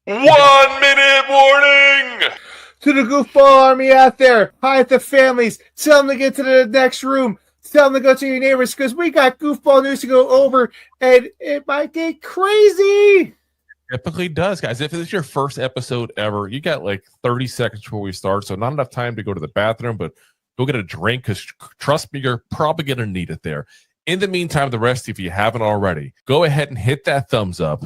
1 minute warning! To the goofball army out there, hi at the families, tell them to get to the next room, tell them to go to your neighbors, because we got goofball news to go over, and it might get crazy. Typically does, guys. If it's your first episode ever, you got like 30 seconds before we start, so not enough time to go to the bathroom, but go get a drink, because trust me, you're probably going to need it there. In the meantime, the rest, if you haven't already, go ahead and hit that thumbs up,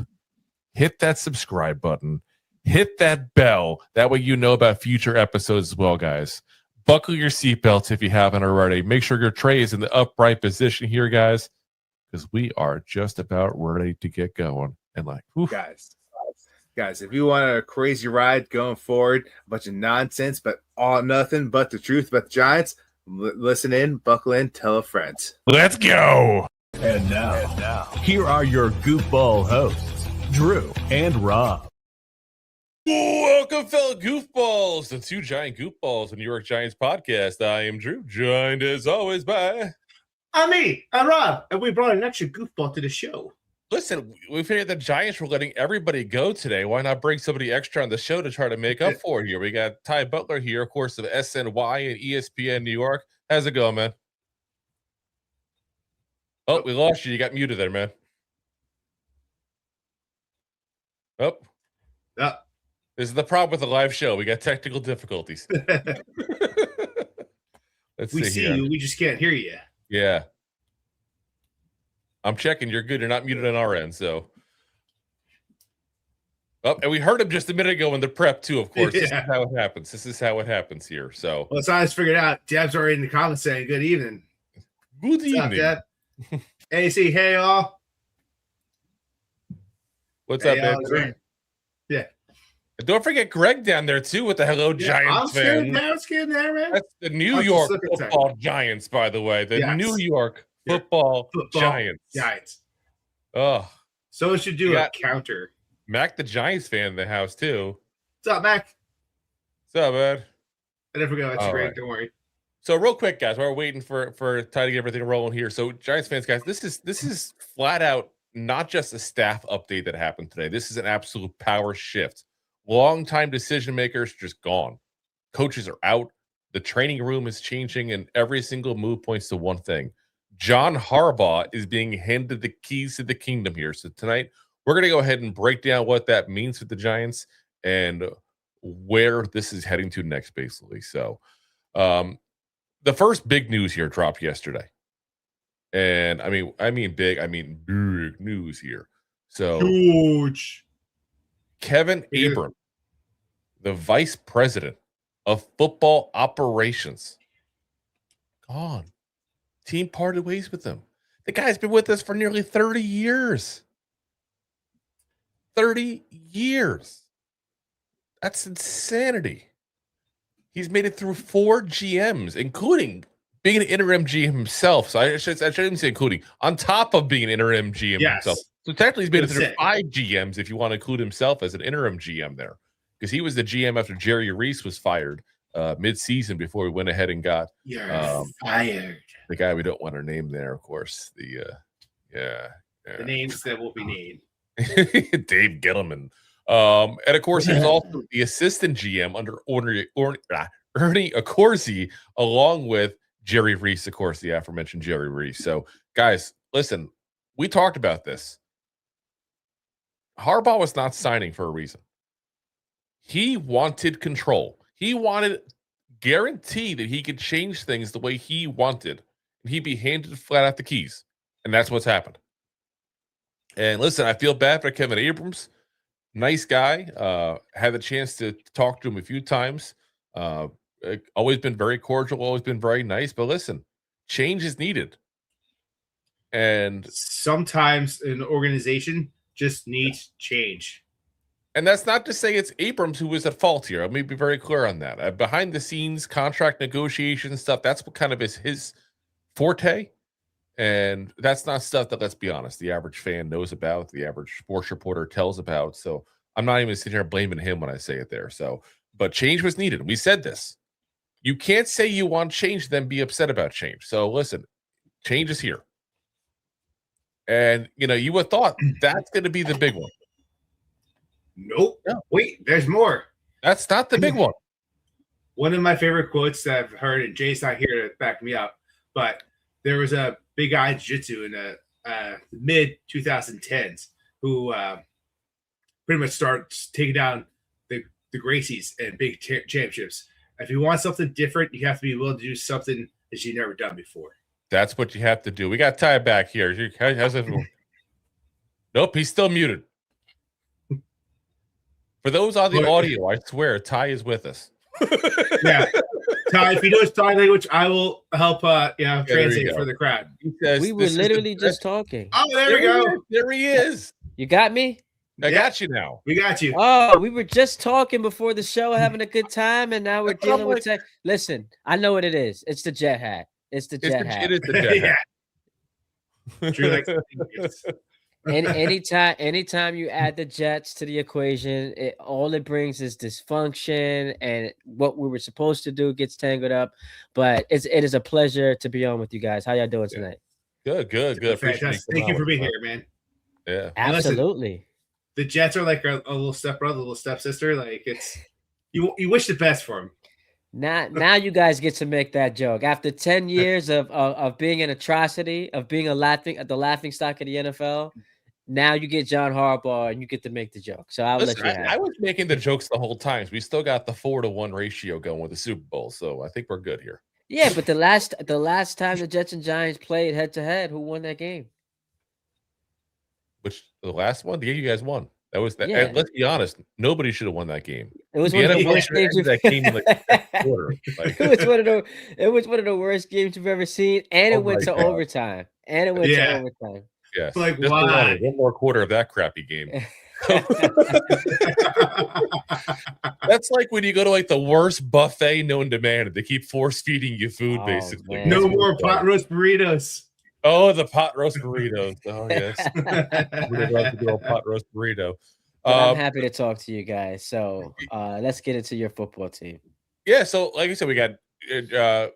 hit that subscribe button, hit that bell. That way you know about future episodes as well, guys. Buckle your seatbelts if you haven't already. Make sure your tray is in the upright position here, guys, because we are just about ready to get going. And like, whew. Guys, if you want a crazy ride going forward, a bunch of nonsense, but all nothing but the truth about the Giants, listen in, buckle in, tell a friend. Let's go. And now, here are your goofball hosts, Drew and Rob. Welcome, fellow goofballs, the two giant goofballs in the New York Giants podcast. I am Drew, joined as always by... I'm Rob, and we brought an extra goofball to the show. Listen, we figured the Giants were letting everybody go today. Why not bring somebody extra on the show to try to make up for it here? We got Ty Butler here, of course, of SNY and ESPN New York. How's it going, man? Oh, we lost you. You got muted there, man. Oh. This is the problem with the live show. We got technical difficulties. Let's we see you. We just can't hear you. Yeah. I'm checking. You're good. You're not muted on our end, so. Oh, and we heard him just a minute ago in the prep, too, of course. Yeah. This is how it happens. This is how it happens here, so. Well, it's always figured out. Deb's already in the comments saying, good evening. Good evening. What's up, Deb? AC, hey, all. What's up, man? Yeah. And don't forget Greg down there, too, with the Hello Giants fan. I'm scared there, man. That's the New York football Giants, by the way. The New York football Giants. Oh. So it should do a counter. Mac, the Giants fan in the house, too. What's up, Mac? What's up, man? I never forgot about you, Greg. Right. Don't worry. So real quick, guys, while we're waiting for Ty to get everything rolling here. So Giants fans, guys, this is flat out not just a staff update that happened today. This is an absolute power shift. Long-time decision makers just gone. Coaches are out. The training room is changing, and every single move points to one thing. John Harbaugh is being handed the keys to the kingdom here. So tonight, we're going to go ahead and break down what that means for the Giants and where this is heading to next, basically. So the first big news here dropped yesterday. And I mean big news here. So huge. Kevin Abrams, the vice president of football operations, gone. Team parted ways with him. The guy's been with us for nearly 30 years. 30 years. That's insanity. He's made it through 4 GMs, including being an interim GM himself. So I shouldn't even say including. On top of being an interim GM himself. So technically, he's made it through 5 GMs if you want to include himself as an interim GM there. Because he was the GM after Jerry Reese was fired mid-season before we went ahead and got fired. The guy we don't want to name there, of course. The names that will be named. Dave Gettleman. And of course, he was also the assistant GM under Ernie Accorsi, along with Jerry Reese, of course, the aforementioned Jerry Reese. So, guys, listen, we talked about this. Harbaugh was not signing for a reason. He wanted control. He wanted guarantee that he could change things the way he wanted. And he'd be handed flat out the keys. And that's what's happened. And listen, I feel bad for Kevin Abrams. Nice guy. Had the chance to talk to him a few times. Always been very cordial, always been very nice. But listen, change is needed. And sometimes an organization just needs change. And that's not to say it's Abrams who was at fault here. Let me be very clear on that. Behind the scenes, contract negotiation stuff, that's what kind of is his forte. And that's not stuff that, let's be honest, the average fan knows about, the average sports reporter tells about. So I'm not even sitting here blaming him when I say it there. So, but change was needed. We said this. You can't say you want change, then be upset about change. So listen, change is here. And, you know, you would have thought that's going to be the big one. Nope. No. Wait, there's more. That's not the big one. One of my favorite quotes that I've heard, and Jay's not here to back me up, but there was a big guy in jiu-jitsu in the mid 2010s who pretty much starts taking down the Gracies and big championships. If you want something different, you have to be willing to do something that you've never done before. That's what you have to do. We got Ty back here. How's everyone? Nope, he's still muted. For those on the audio, I swear Ty is with us. Yeah, Ty, if you know his Thai language, I will help translate for the crowd. We were literally just talking. Oh, there we go. There he is. You got me? I got you now. We got you. Oh, we were just talking before the show, having a good time, and now we're dealing with tech. Listen, I know what it is. It's the jet hat. It's the jet hat. It is the jet hat. True, like, And anytime you add the Jets to the equation, all it brings is dysfunction, and what we were supposed to do gets tangled up. But it is a pleasure to be on with you guys. How y'all doing tonight? Good. Fantastic. Thank you for being here, man. Yeah, absolutely. Listen, the Jets are like a little stepbrother, a little stepsister. Like it's you wish the best for them. Now you guys get to make that joke after 10 years of being an atrocity, of being the laughing stock of the NFL. Now you get John Harbaugh and you get to make the joke. So I'll let you have it. I was making the jokes the whole time. We still got the 4-to-1 ratio going with the Super Bowl, so I think we're good here. Yeah, but the last time the Jets and Giants played head to head, who won that game? Which the last one? The game you guys won. That was that. Yeah. Let's be honest. Nobody should have won that game. It was one of the worst games that game in the quarter. Like, it was one of the worst games you've ever seen, and it went to overtime. Yes. Like, just why? One more quarter of that crappy game. That's like when you go to like the worst buffet known to man and they keep force feeding you food, basically. Man. No more pot roast burritos. Oh, the pot roast burritos. Oh, yes. We'd love to do a pot roast burrito. I'm happy to talk to you guys. So let's get into your football team. Yeah, so like I said, we got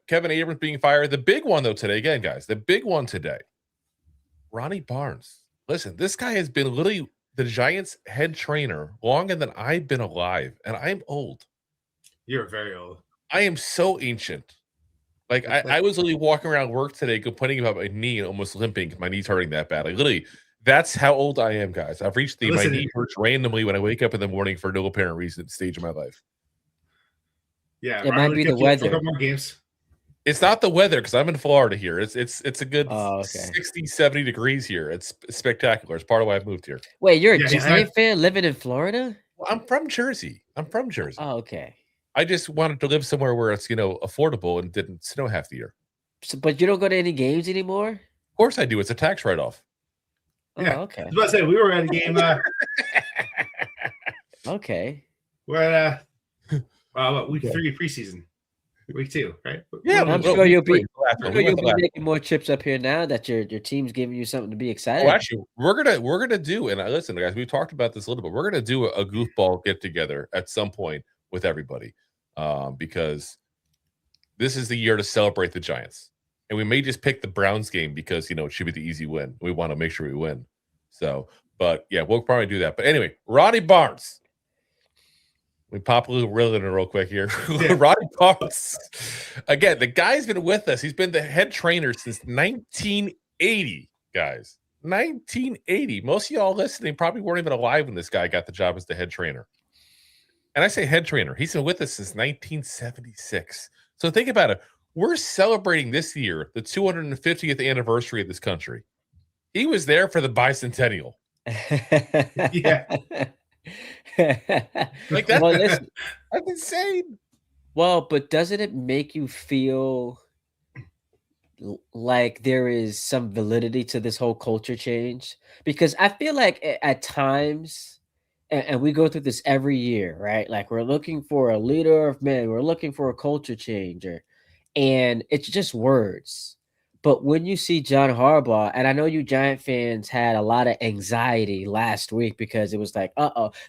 Kevin Abrams being fired. The big one, though, today, again, guys, the big one today, Ronnie Barnes. Listen, this guy has been literally the Giants head trainer longer than I've been alive, and I'm old. You're very old. I am so ancient. Like I was literally walking around work today complaining about my knee and almost limping because my knee's hurting that bad. Like literally, that's how old I am, guys. I've reached my knee hurts randomly when I wake up in the morning for no apparent reason stage of my life. Yeah, it might be the weather. More games. It's not the weather because I'm in Florida here. It's a good 60, 70 degrees here. It's spectacular. It's part of why I moved here. Wait, you're a Giant fan living in Florida? Well, I'm from Jersey. Oh, okay. I just wanted to live somewhere where it's, affordable and didn't snow half the year. So, but you don't go to any games anymore? Of course I do. It's a tax write-off. Yeah. Oh, okay. I was about to say, we were at a game. Okay. We're at week 3 preseason. Week 2, right? Yeah, I'm sure you'll be making more trips up here now that your team's giving you something to be excited. Well, actually, we're gonna do, and listen, guys, we talked about this a little bit. We're gonna do a goofball get together at some point with everybody, because this is the year to celebrate the Giants, and we may just pick the Browns game because it should be the easy win. We want to make sure we win. So, but yeah, we'll probably do that. But anyway, Ronnie Barnes. We pop a little reel in real quick here. Yeah. Ronnie Barnes. Again, the guy's been with us. He's been the head trainer since 1980, guys. 1980. Most of y'all listening probably weren't even alive when this guy got the job as the head trainer. And I say head trainer. He's been with us since 1976. So think about it. We're celebrating this year the 250th anniversary of this country. He was there for the bicentennial. Yeah. Like that, that's insane. Well, but doesn't it make you feel like there is some validity to this whole culture change? Because I feel like at times, and we go through this every year, right? Like we're looking for a leader of men, we're looking for a culture changer, and it's just words. But when you see John Harbaugh, and I know you Giant fans had a lot of anxiety last week because it was like,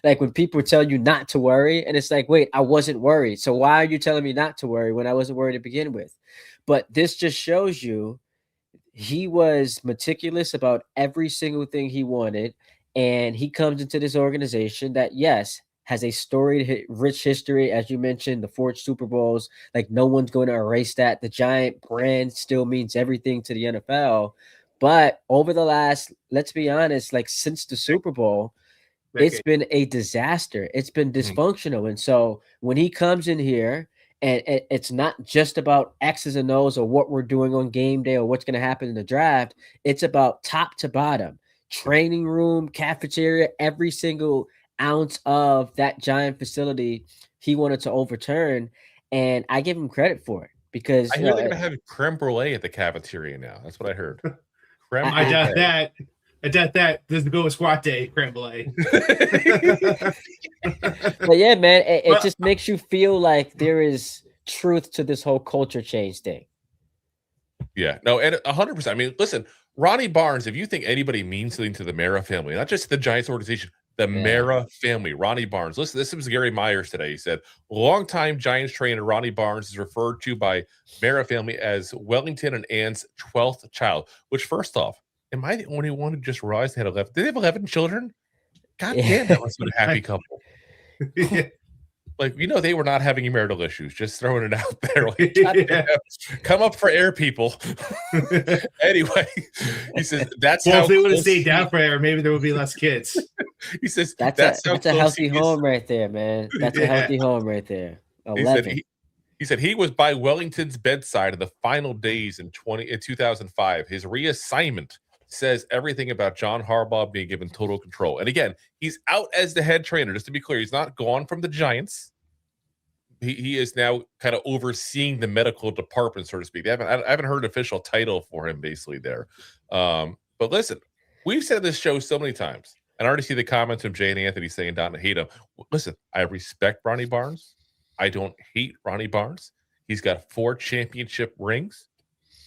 like when people tell you not to worry, and it's like, wait, I wasn't worried. So why are you telling me not to worry when I wasn't worried to begin with? But this just shows you he was meticulous about every single thing he wanted. And he comes into this organization that, yes, has a storied, rich history. As you mentioned, the 4 Super Bowls, like no one's going to erase that. The Giant brand still means everything to the NFL. But over the last, let's be honest, like since the Super Bowl, it's been a disaster. It's been dysfunctional. And so when he comes in here, and it's not just about X's and O's or what we're doing on game day or what's going to happen in the draft. It's about top to bottom, training room, cafeteria, every single ounce of that Giant facility he wanted to overturn. And I give him credit for it because I hear they're going to have creme brulee at the cafeteria now. That's what I heard. I doubt that. I doubt that. This is the Go Squat Day, creme brulee. But yeah, man, it just makes you feel like there is truth to this whole culture change thing. Yeah, no, and 100%. I mean, listen, Ronnie Barnes, if you think anybody means something to the Mara family, not just the Giants organization, the Mara family, Ronnie Barnes. Listen, this was Gary Myers today. He said, longtime Giants trainer Ronnie Barnes is referred to by Mara family as Wellington and Ann's 12th child, which first off, am I the only one who just realized they had 11? Did they have 11 children? God damn, that must have been a happy couple. Like, they were not having marital issues. Just throwing it out there. Like, come up for air, people. Anyway, he says that's how. If they would have stayed down for air, maybe there would be less kids. He says that's a healthy home right there, man. That's a healthy home right there. 11. He said he was by Wellington's bedside in the final days in 2005. His reassignment says everything about John Harbaugh being given total control. And again, he's out as the head trainer. Just to be clear, he's not gone from the Giants. He is now kind of overseeing the medical department, so to speak. I haven't heard an official title for him basically there. But listen, we've said this show so many times, and I already see the comments from Jay and Anthony saying Don to hate him. Listen, I respect Ronnie Barnes. I don't hate Ronnie Barnes. He's got 4 championship rings,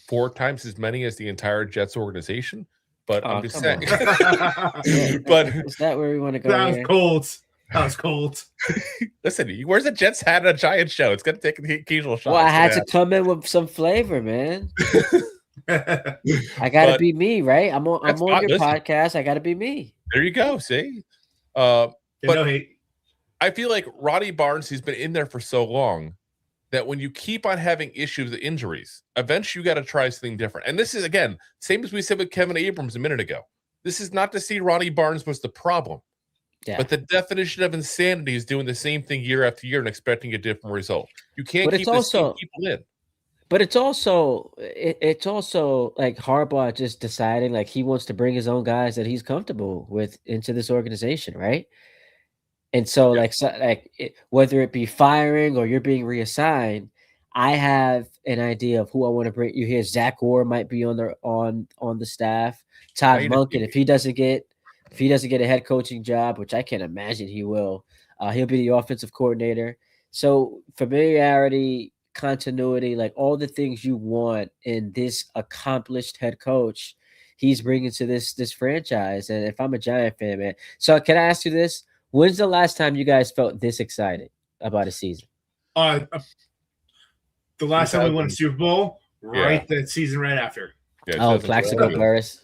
4 times as many as the entire Jets organization. But I'm just saying. But is that where we want to go? That was cold. That was cold. Listen, where's the Jets hat at a Giant show? It's going to take an occasional shot. Well, I had to come in with some flavor, man. I got to be me, right? I'm on your podcast. I got to be me. There you go. See? But no hate. I feel like Ronnie Barnes, he's been in there for so long that when you keep on having issues with injuries, eventually you got to try something different. And this is, again, same as we said with Kevin Abrams a minute ago. This is not to see Ronnie Barnes was the problem. Yeah. But the definition of insanity is doing the same thing year after year and expecting a different result. You can't keep the same people in. But it's also like Harbaugh just deciding like he wants to bring his own guys that he's comfortable with into this organization, right? And so, whether it be firing or you're being reassigned, I have an idea of who I want to bring. You hear Zach Orr might be on the staff. Todd Monken, if he doesn't get a head coaching job, which I can't imagine he will, he'll be the offensive coordinator. So familiarity, continuity, like all the things you want in this accomplished head coach, he's bringing to this franchise. And if I'm a Giant fan, man, so can I ask you this? When's the last time you guys felt this excited about a season? The last time we won a Super Bowl, the season right after. Yeah, Plaxico Burress.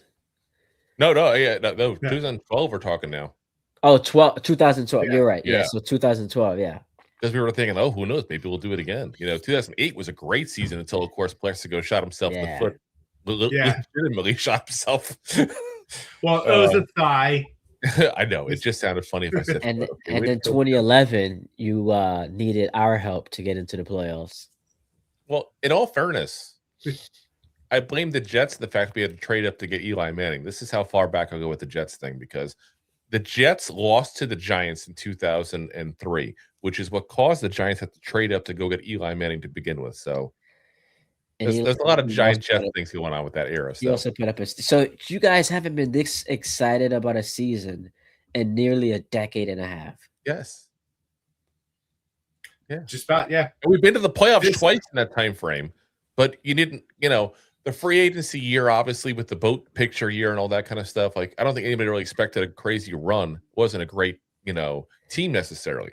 No, 2012 we're talking now. Oh, 2012. Yeah. You're right. Yeah, so 2012, yeah. Because we were thinking, who knows? Maybe we'll do it again. 2008 was a great season until, of course, Plaxico shot himself in the foot. Legitimately shot himself. Well, it was a thigh. I know. It just sounded funny if I said. And then 2011, you needed our help to get into the playoffs. Well, in all fairness, I blame the Jets for the fact we had to trade up to get Eli Manning. This is how far back I'll go with the Jets thing, because the Jets lost to the Giants in 2003, which is what caused the Giants to have to trade up to go get Eli Manning to begin with. So there's a lot of Giant Jets things going on with that era. You also put up so you guys haven't been this excited about a season in nearly a decade and a half. Yes. Yeah. Just about, yeah. And we've been to the playoffs twice in that time frame, but you didn't, the free agency year, obviously, with the boat picture year and all that kind of stuff. Like, I don't think anybody really expected a crazy run. It wasn't a great, team necessarily.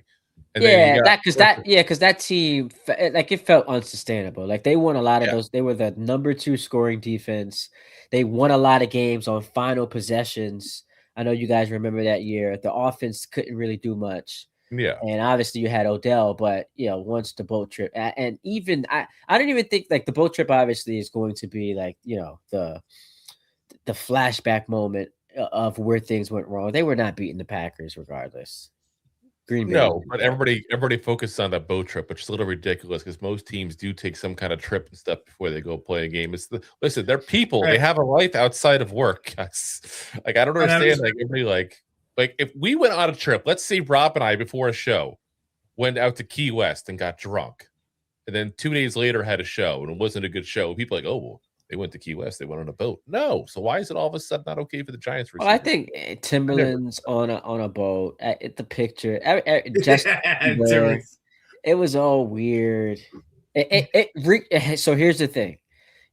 And because that team, like, it felt unsustainable. Like, they won a lot of those. They were the number 2 scoring defense. They won a lot of games on final possessions. I know you guys remember that year. The offense couldn't really do much. Yeah. And obviously you had Odell, but once the boat trip, and even I don't even think like the boat trip obviously is going to be like, the flashback moment of where things went wrong. They were not beating the Packers regardless. Green Bay. No, but everybody focused on that boat trip, which is a little ridiculous because most teams do take some kind of trip and stuff before they go play a game. Listen, they're people. Right. They have a life outside of work. Like, I don't understand. Like, everybody like if we went on a trip, let's say Rob and I before a show went out to Key West and got drunk, and then 2 days later had a show and it wasn't a good show. People are like, oh, well, they went to Key West. They went on a boat. No. So why is it all of a sudden not okay for the Giants? Well, I think Timberland's on a boat. At the picture, just it was all weird. So here's the thing,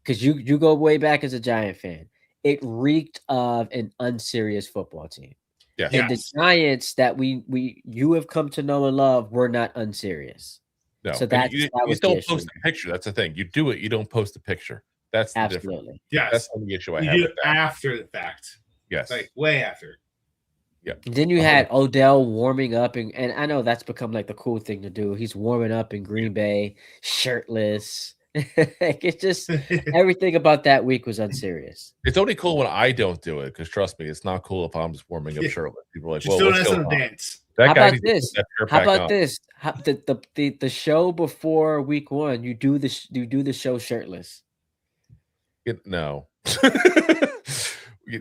because you go way back as a Giant fan. It reeked of an unserious football team. Yeah. And the Giants that you have come to know and love were not unserious. No. So you don't post a picture. That's the thing. You do it. You don't post a picture. That's the absolutely. Yes. That's the issue I have. You do it after the fact. Yes. Like way after. Yeah. And then you had Odell warming up, and I know that's become like the cool thing to do. He's warming up in Green Bay, shirtless. Like, it's just everything about that week was unserious. It's only cool when I don't do it, because trust me, it's not cool if I'm just warming up shirtless. People are like, "Well, what's going on?" Dance. How about this? How about this? The show before week 1, you do the show shirtless. No.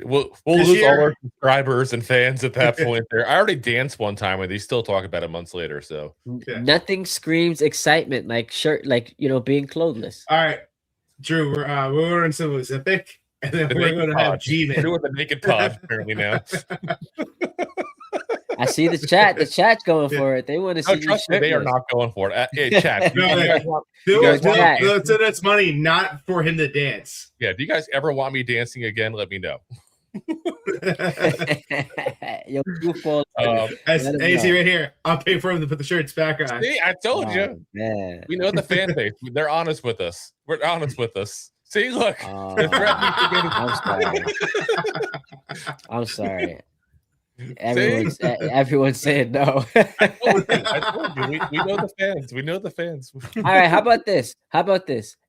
We'll lose all our subscribers and fans at that point. There, I already danced one time, and they still talk about it months later. So nothing screams excitement like being clothless. All right, Drew, we're ordering some Ozempic, and then we're going to have G-Man. We're doing the naked pod apparently now. I see the chat. The chat's going for it. They want to see you trust me, they are not going for it. Hey, chat. They'll send us money not for him to dance. Yeah. Do you guys ever want me dancing again? Let me know. Yo, goofball. AC right here. I'll pay for him to put the shirts back on. See, I told you. Man. We know the fan base. They're honest with us. We're honest with us. See, look. I'm sorry. Everyone's saying no. I told you. We know the fans. We know the fans. All right. How about this?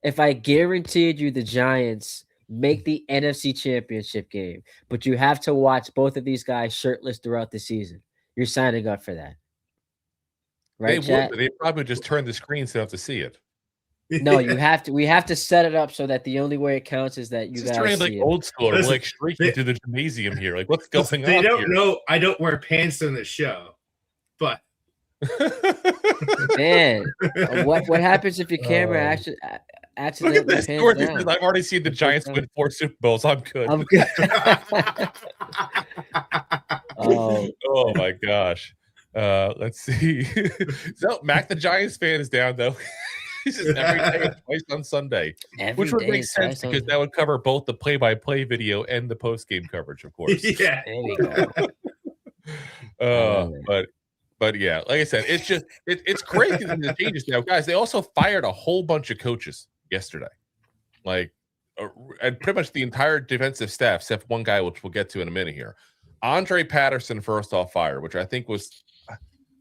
If I guaranteed you the Giants make the NFC Championship game, but you have to watch both of these guys shirtless throughout the season, you're signing up for that, right? They probably just turn the screen so you don't have to see it. No, you have to. We have to set it up so that the only way it counts is that you guys turning see like old school. We're like streaking through the gymnasium here. Like, what's going on? They don't know. I don't wear pants on the show, but man, what happens if your camera actually look at this? I've already seen the Giants win 4 Super Bowls. I'm good. Oh my gosh. Let's see. So Mac, the Giants fan, is down though. He's just every day twice on Sunday, which would make sense because that would cover both the play-by-play video and the post-game coverage, of course. Yeah, there we go. But yeah, like I said, it's just it's crazy that the changes now, guys. They also fired a whole bunch of coaches yesterday, and pretty much the entire defensive staff, except one guy, which we'll get to in a minute here. Andre Patterson first off fired, which I think was.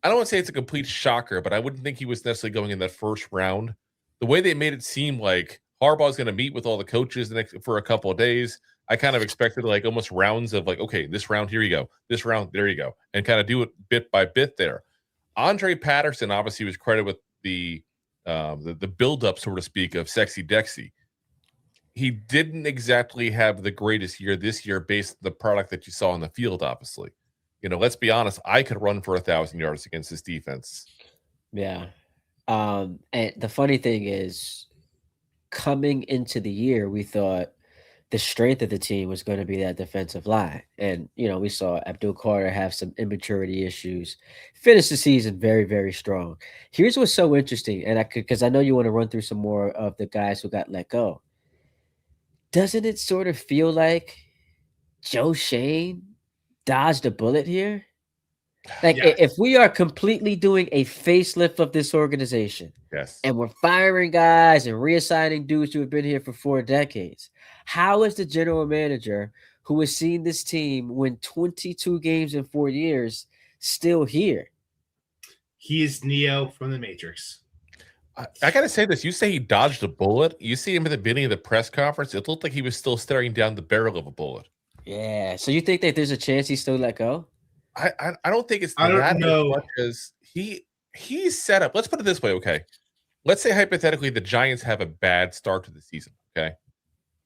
I don't want to say it's a complete shocker, but I wouldn't think he was necessarily going in that first round. The way they made it seem like Harbaugh's going to meet with all the coaches for a couple of days, I kind of expected like almost rounds of like, okay, this round, here you go. This round, there you go. And kind of do it bit by bit there. Andre Patterson obviously was credited with the build-up, so to speak, of Sexy Dexy. He didn't exactly have the greatest year this year based on the product that you saw on the field, obviously. Let's be honest. I could run for 1,000 yards against this defense. Yeah. And the funny thing is, coming into the year, we thought the strength of the team was going to be that defensive line. And, we saw Abdul Carter have some immaturity issues, finish the season very, very strong. Here's what's so interesting. And because I know you want to run through some more of the guys who got let go. Doesn't it sort of feel like Joe Shane dodged a bullet here? Like, if we are completely doing a facelift of this organization, yes, and we're firing guys and reassigning dudes who have been here for 4 decades, how is the general manager who has seen this team win 22 games in 4 years, still here. He is Neo from the Matrix. I got to say this. You say he dodged a bullet. You see him at the beginning of the press conference. It looked like he was still staring down the barrel of a bullet. Yeah. So you think that there's a chance he still let go? I don't think it's I don't that know. as much as he's set up. Let's put it this way, okay? Let's say hypothetically the Giants have a bad start to the season, okay?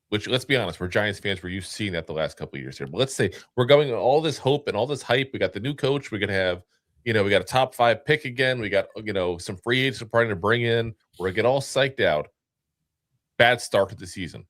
Which, let's be honest, we're Giants fans. We're used to seeing that the last couple of years here. But let's say we're going all this hope and all this hype. We got the new coach. We're going to have, we got a top 5 pick again. We got, some free agents we're trying to bring in. We're going to get all psyched out. Bad start to the season.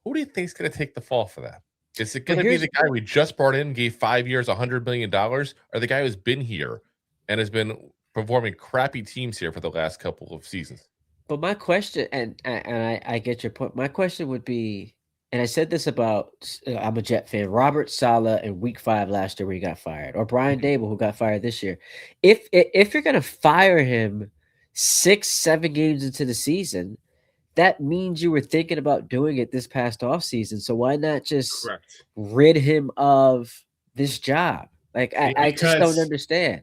Who do you think is going to take the fall for that? Is it going to be the guy we just brought in, gave 5 years, $100 million, or the guy who's been here and has been performing crappy teams here for the last couple of seasons? But my question, and I get your point. My question would be, and I said this about, I'm a Jet fan, Robert Saleh in week 5 last year where he got fired, or Brian Dable who got fired this year. If you're going to fire him 6-7 games into the season, that means you were thinking about doing it this past offseason. So why not just rid him of this job? Like, I just don't understand.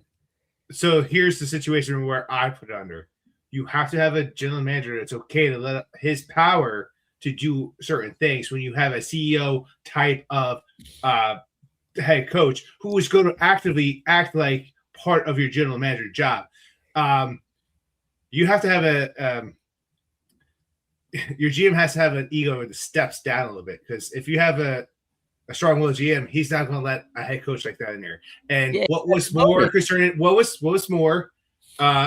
So here's the situation where I put it under. You have to have a general manager that's okay to let his power to do certain things when you have a CEO type of head coach who is going to actively act like part of your general manager job. You have to have your GM has to have an ego that steps down a little bit, because if you have a strong-willed GM, he's not going to let a head coach like that in there. And what was more concerning? What was more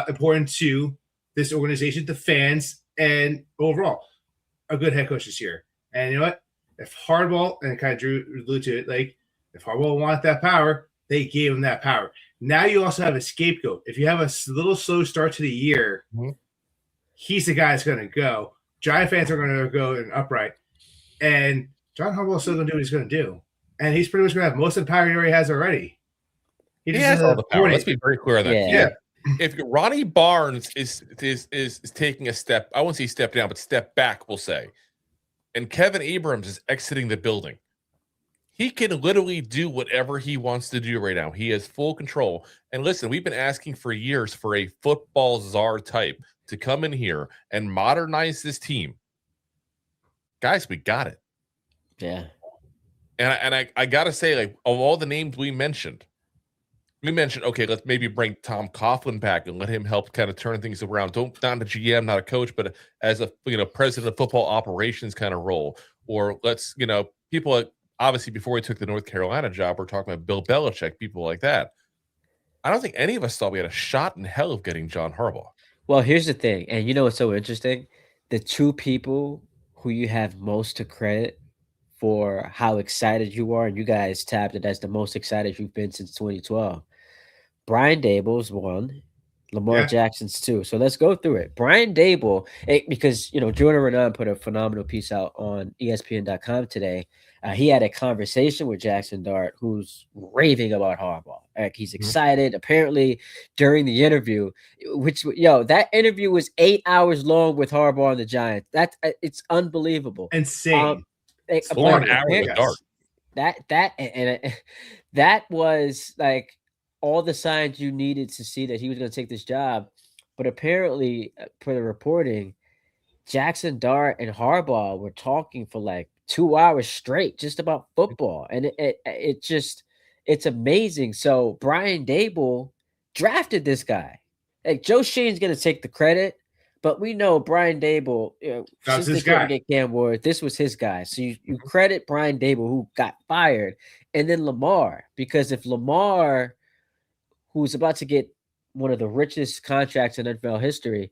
important to this organization, the fans, and overall, a good head coach this year. And you know what? If Harbaugh, and kind of Drew alluded to it, like if Harbaugh wanted that power, they gave him that power. Now you also have a scapegoat. If you have a little slow start to the year, he's the guy that's going to go. Giant fans are going to go in upright, and John Harbaugh is still going to do what he's going to do, and he's pretty much going to have most of the power he already has already. He has all the power. Let's be very clear on that. Yeah. If Ronnie Barnes is taking a step, I won't say step down, but step back, we'll say, and Kevin Abrams is exiting the building, he can literally do whatever he wants to do right now. He has full control. And listen, we've been asking for years for a football czar type to come in here and modernize this team. Guys, we got it. Yeah. And I got to say, like, of all the names we mentioned, okay, let's maybe bring Tom Coughlin back and let him help kind of turn things around. Not a GM, not a coach, but as a president of football operations kind of role. Or let's, people obviously before he took the North Carolina job, we're talking about Bill Belichick, people like that. I don't think any of us thought we had a shot in hell of getting John Harbaugh. Well, here's the thing, and what's so interesting? The two people who you have most to credit for how excited you are, and you guys tabbed it as the most excited you've been since 2012. Brian Dable's one, Lamar Jackson's two. So let's go through it. Brian Dable, because Jordan Renan put a phenomenal piece out on ESPN.com today. He had a conversation with Jackson Dart, who's raving about Harbaugh. Like, he's excited. Apparently, during the interview, that interview was 8 hours long with Harbaugh and the Giants. It's unbelievable, insane. 4 hours with Dart. That was like all the signs you needed to see that he was going to take this job. But apparently, for the reporting, Jackson Dart and Harbaugh were talking for like 2 hours straight just about football. And it's amazing. So Brian Dable drafted this guy. Like, Joe Shane's going to take the credit, but we know Brian Dable, since they couldn't get Cam Ward, this was his guy. So you credit Brian Dable, who got fired, and then Lamar, because if Lamar, who's about to get one of the richest contracts in NFL history,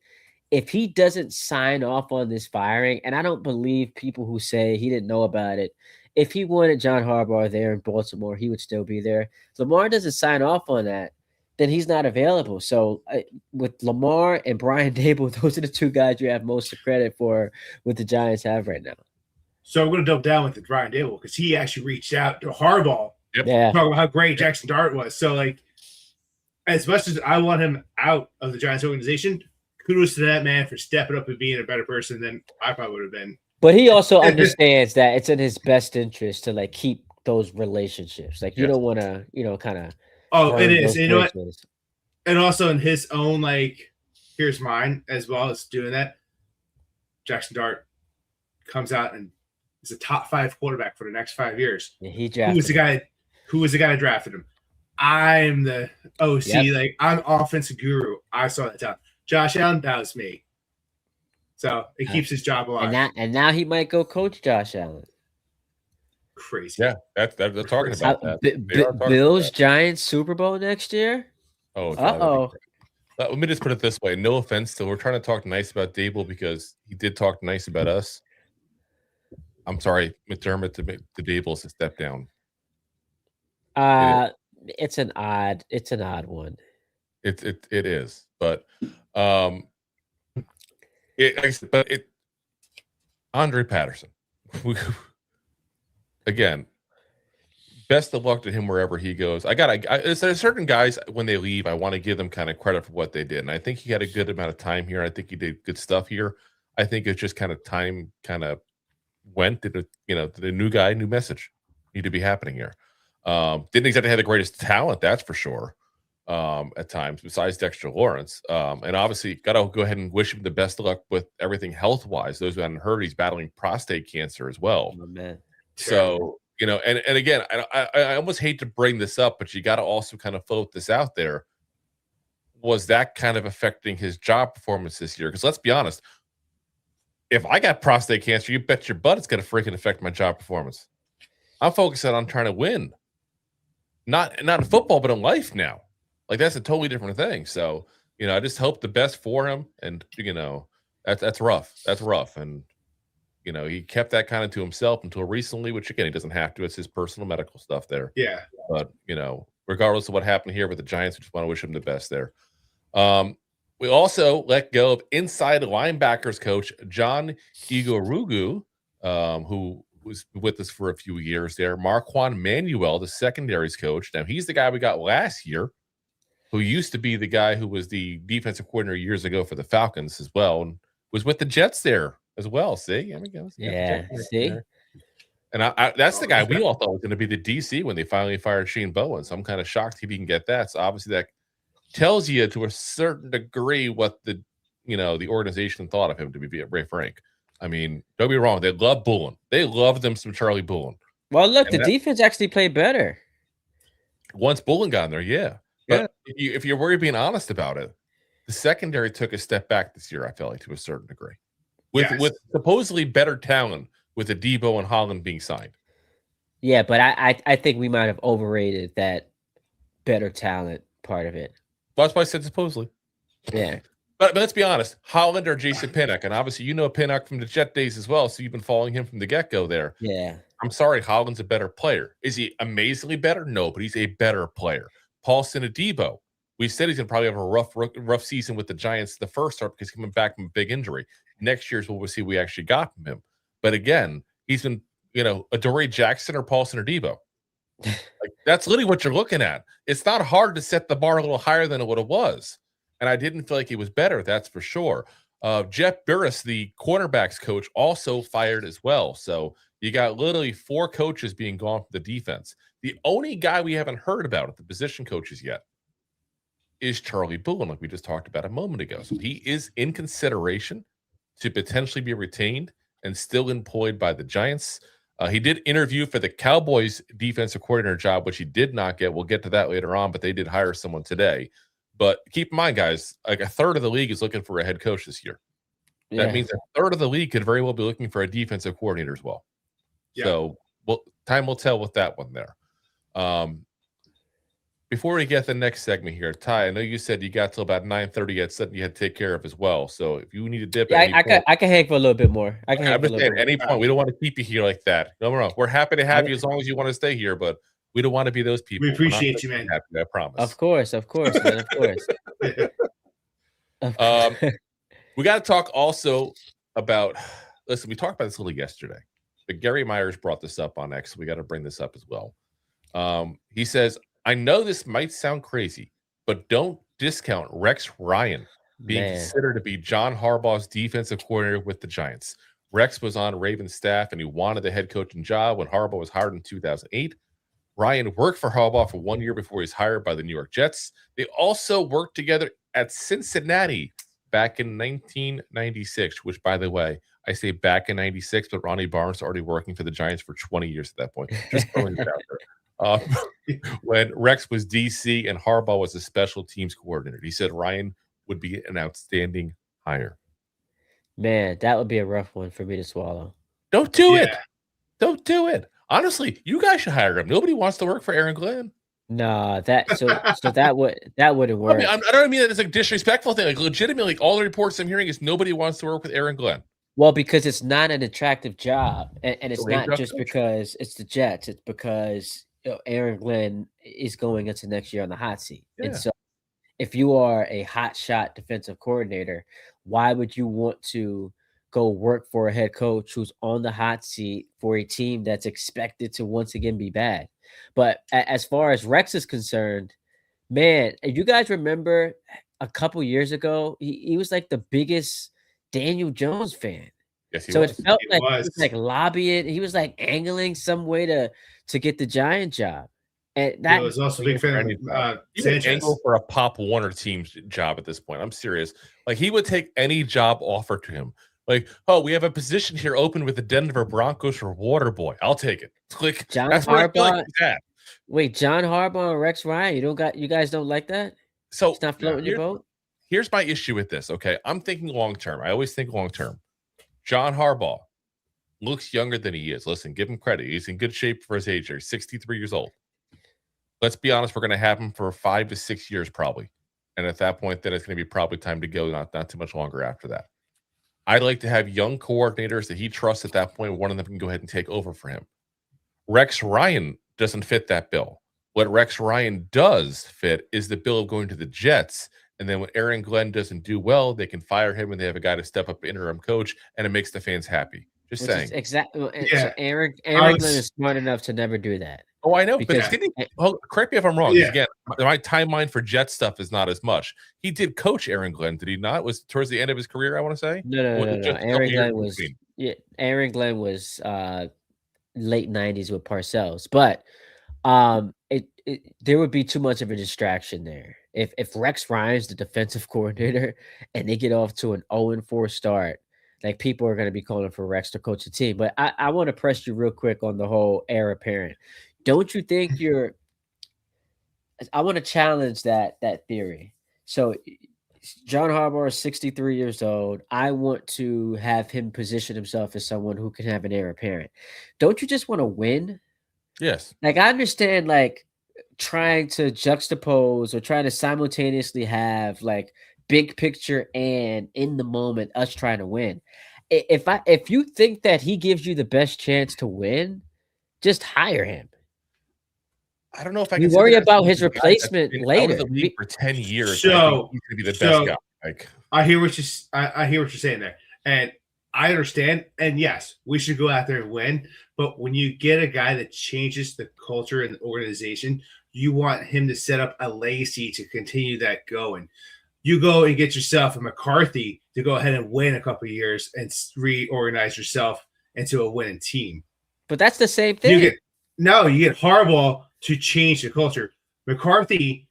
if he doesn't sign off on this firing, and I don't believe people who say he didn't know about it, if he wanted John Harbaugh there in Baltimore, he would still be there. If Lamar doesn't sign off on that, then he's not available. So with Lamar and Brian Dable, those are the two guys you have most of credit for what the Giants have right now. So I'm going to double down with Brian Dable, because he actually reached out to Harbaugh, talking about how great Jackson Dart was. So, like, as much as I want him out of the Giants organization, kudos to that man for stepping up and being a better person than I probably would have been. But he also understands that it's in his best interest to like keep those relationships. Like you Yes. don't want to, kind of. Oh, it is. Those You know what? bridges. And also in his own, like, here's mine as well as doing that. Jackson Dart comes out and is a top 5 quarterback for the next 5 years. Yeah, he Who was the drafted him. guy? Who was the guy that drafted him? I'm the OC. Yep. Like, I'm offensive guru. I saw that down. Josh Allen, that was me. So it keeps his job alive. And now he might go coach Josh Allen. Crazy. Yeah, they're talking Crazy. about that. They are talking about Bills that. Giants Super Bowl next year. Oh, God, that'd be Uh-oh. great. Let me just put it this way. No offense, still, we're trying to talk nice about Dable because he did talk nice about us. I'm sorry, McDermott to Dable is a step down. It's an odd one. It is, but Andre Patterson. Again, best of luck to him wherever he goes. There's certain guys when they leave, I want to give them kind of credit for what they did, and I think he had a good amount of time here. I think he did good stuff here. I think it's just kind of time went to the new guy, new message need to be happening here. Didn't exactly have the greatest talent, that's for sure. At times, besides Dexter Lawrence, and obviously got to go ahead and wish him the best of luck with everything health wise. Those who hadn't heard, he's battling prostate cancer as well. Oh, man. So and again, I almost hate to bring this up, but you got to also kind of float this out there. Was that kind of affecting his job performance this year? Because let's be honest, if I got prostate cancer, you bet your butt it's going to freaking affect my job performance. I'm focusing on trying to win, not in football, but in life now. Like that's a totally different thing. So I just hope the best for him, and that's rough. That's rough, and he kept that kind of to himself until recently, which again he doesn't have to. It's his personal medical stuff there. Yeah. But regardless of what happened here with the Giants, we just want to wish him the best there. We also let go of inside linebackers coach John Igorogu, who was with us for a few years there. Marquand Manuel, the secondaries coach. Now he's the guy we got last year, who used to be the guy who was the defensive coordinator years ago for the Falcons as well, and was with the Jets there as well. See, Yeah, see, and that's the guy we all thought was going to be the DC when they finally fired Shane Bowen. So I'm kind of shocked he didn't get that. So obviously that tells you to a certain degree what the organization thought of him, to be very frank. I mean, don't be wrong. They love Bullen. They love them some Charlie Bullen. Well, look, the defense actually played better once Bullen got in there. Yeah. But if you're worried being honest about it, the secondary took a step back this year, I feel like, to a certain degree. With supposedly better talent with the Debo and Holland being signed. Yeah, but I think we might have overrated that better talent part of it. Well, that's why I said supposedly. Yeah. But let's be honest, Holland or Jason Pinnock, and obviously Pinnock from the Jet days as well, so you've been following him from the get-go there. Yeah. I'm sorry, Holland's a better player. Is he amazingly better? No, but he's a better player. Paulson Adebo, we said he's going to probably have a rough season with the Giants the first start because he's coming back from a big injury. Next year's what we'll see we actually got from him. But again, he's been, Adoree Jackson or Paulson Adebo. Like, that's literally what you're looking at. It's not hard to set the bar a little higher than what it was. And I didn't feel like he was better, that's for sure. Jeff Burris, the cornerbacks coach, also fired as well. So you got literally 4 coaches being gone from the defense. The only guy we haven't heard about at the position coaches yet is Charlie Bullen, like we just talked about a moment ago. So he is in consideration to potentially be retained and still employed by the Giants. He did interview for the Cowboys defensive coordinator job, which he did not get. We'll get to that later on, but they did hire someone today. But keep in mind, guys, like a third of the league is looking for a head coach this year. Yeah. That means a third of the league could very well be looking for a defensive coordinator as well. Yeah. So time will tell with that one there. Before we get the next segment here, Ty, I know you said you got till about 9:30. You had something you had to take care of as well. So if you need to dip, I can hang for a little bit more. I can hang for a little bit. At any point, we don't want to keep you here like that. No. We're happy to have you as long as you want to stay here, but we don't want to be those people. We appreciate you, man. Happy, I promise. Of course, man. Of course. We got to talk also about. Listen, we talked about this a little yesterday, but Gary Myers brought this up on X. So we got to bring this up as well. He says, I know this might sound crazy, but don't discount Rex Ryan being considered to be John Harbaugh's defensive coordinator with the Giants. Rex was on Ravens staff and he wanted the head coaching job when Harbaugh was hired in 2008. Ryan worked for Harbaugh for 1 year before he was hired by the New York Jets. They also worked together at Cincinnati back in 1996, which, by the way, I say back in 96, but Ronnie Barnes was already working for the Giants for 20 years at that point. Just throwing it out there. When Rex was DC and Harbaugh was a special teams coordinator, he said Ryan would be an outstanding hire. Man, that would be a rough one for me to swallow. Don't do it. Don't do it. Honestly, you guys should hire him. Nobody wants to work for Aaron Glenn. Nah, that wouldn't work. I don't mean that as a disrespectful thing. Like legitimately, all the reports I'm hearing is nobody wants to work with Aaron Glenn. Well, because it's not an attractive job, and it's Great not job just coach. because it's the Jets. It's because Aaron Glenn is going into next year on the hot seat, and Yeah. so if you are a hot shot defensive coordinator, why would you want to go work for a head coach who's on the hot seat for a team that's expected to once again be bad? But as far as Rex is concerned, man, you guys remember a couple years ago, he was like the biggest Daniel Jones fan. Yes, he So was. it felt He like he was. was like lobbying. He was like angling some way to get the Giant job. And He that was also a big fan of He would Sanchez. angle for a Pop Warner team's job at this point. I'm serious. Like he would take any job offered to him. Like, oh, we have a position here open with the Denver Broncos for water boy. I'll take it. Like John that's what I feel like Harbaugh. he's at. Wait, John Harbaugh and Rex Ryan. You guys don't like that? So It's not floating your boat? here's my issue with this. Okay, I'm thinking long term. I always think long term. John Harbaugh looks younger than he is. Listen, give him credit. He's in good shape for his age. He's 63 years old. Let's be honest, we're going to have him for 5 to 6 years probably. And at that point, then it's going to be probably time to go, not too much longer after that. I'd like to have young coordinators that he trusts at that point. One of them can go ahead and take over for him. Rex Ryan doesn't fit that bill. What Rex Ryan does fit is the bill of going to the Jets. And then when Aaron Glenn doesn't do well, they can fire him and they have a guy to step up interim coach, and it makes the fans happy. Just saying. Exactly. Yeah. So Aaron was- Glenn is smart enough to never do that. Oh, I know. Because- but correct me if I'm wrong. 'Cause Yeah. Again, my timeline for Jet stuff is not as much. He did coach Aaron Glenn, did he not? It was towards the end of his career, I want to say. No. Was it just a couple Aaron years Glenn in was between? Aaron Glenn was late 90s with Parcells, but there would be too much of a distraction there. If Rex Ryan's the defensive coordinator and they get off to an 0-4 start, like people are going to be calling for Rex to coach the team. But I want to press you real quick on the whole heir apparent. Don't you think I want to challenge that theory. So John Harbaugh is 63 years old. I want to have him position himself as someone who can have an heir apparent. Don't you just want to win? Yes. Like, I understand, like, trying to juxtapose or trying to simultaneously have, like, big picture and in the moment us trying to win. If you think that he gives you the best chance to win, just hire him. I don't know if I You can worry about his replacement later. I was in the league for 10 years. So- I think he's going to be the best guy. Like, I hear what you're saying there, and I understand. And yes, we should go out there and win. But when you get a guy that changes the culture and the organization, you want him to set up a legacy to continue that going. You go and get yourself a McCarthy to go ahead and win a couple of years and reorganize yourself into a winning team. But that's the same thing. You get Harbaugh to change the culture. McCarthy,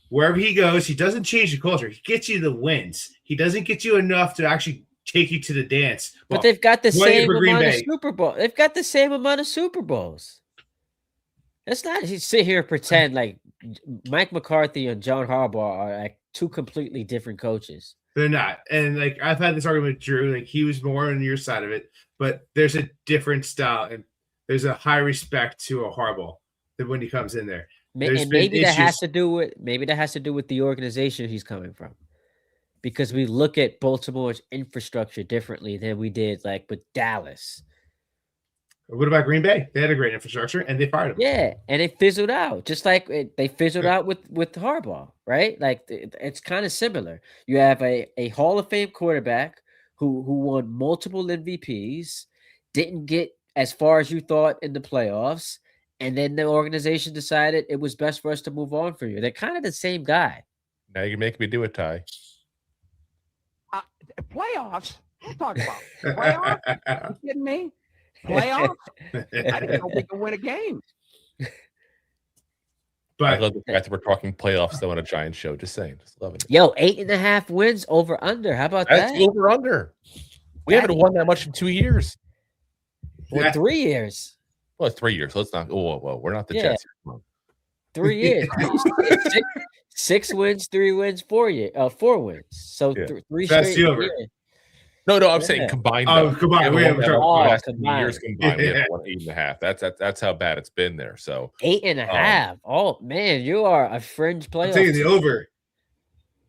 wherever he goes, he doesn't change the culture. He gets you the wins. He doesn't get you enough to actually take you to the dance. But they've got the 20 same for Green amount of Bay. Super Bowl. They've got the same amount of Super Bowls. Let's not sit here and pretend like Mike McCarthy and John Harbaugh are like two completely different coaches. They're not. And like I've had this argument with Drew, like he was more on your side of it, but there's a different style and there's a high respect to a Harbaugh than when he comes in there. There's And been maybe that has issues- to do with the organization he's coming from. Because we look at Baltimore's infrastructure differently than we did like with Dallas. What about Green Bay? They had a great infrastructure and they fired him. Yeah, and it fizzled out, just like they fizzled out with Harbaugh, right? Like it's kind of similar. You have a Hall of Fame quarterback who won multiple MVPs, didn't get as far as you thought in the playoffs, and then the organization decided it was best for us to move on for you. They're kind of the same guy. now you're making me do it, Ty. Playoffs? Talk about playoffs? You kidding me? Playoffs? I didn't know we could win a game. I But love the fact that we're talking playoffs though on a Giants show. Just saying, just loving it. Yo, 8.5 wins over under. How about That's that? over under. We haven't won that much in 2 years. Well, Yeah. 3 years. Well, it's 3 years. Let's not. Whoa. We're not the Yeah. Jets. Come on. 3 years. Six wins, 3 wins, 4 years. 4 wins. So Yeah. three That's straight the over. years. No, I'm Yeah. saying combined. Oh, though. combined. We haven't won that Oh, much the last 2 combined. years combined. We Yeah. haven't won 8.5. That's how bad it's been there. So 8.5. Oh man, you are a fringe playoff. I'm taking the team. over.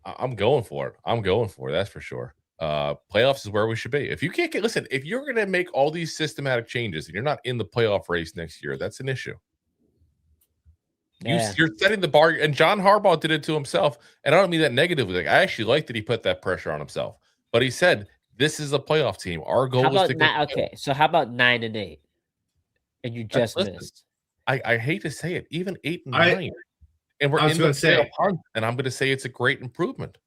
I'm going for it. I'm going for it. That's for sure. Playoffs is where we should be. If you can't listen, if you're going to make all these systematic changes and you're not in the playoff race next year, that's an issue. Yeah. You're setting the bar, and John Harbaugh did it to himself. And I don't mean that negatively. Like, I actually like that he put that pressure on himself. But he said, "This is a playoff team. Our goal How is about to get." okay? So how about 9-8? And you just Listen, missed. I hate to say it, even 8 and I- 9, and we're I was in the gonna say- playoff hunt, and I'm going to say it's a great improvement.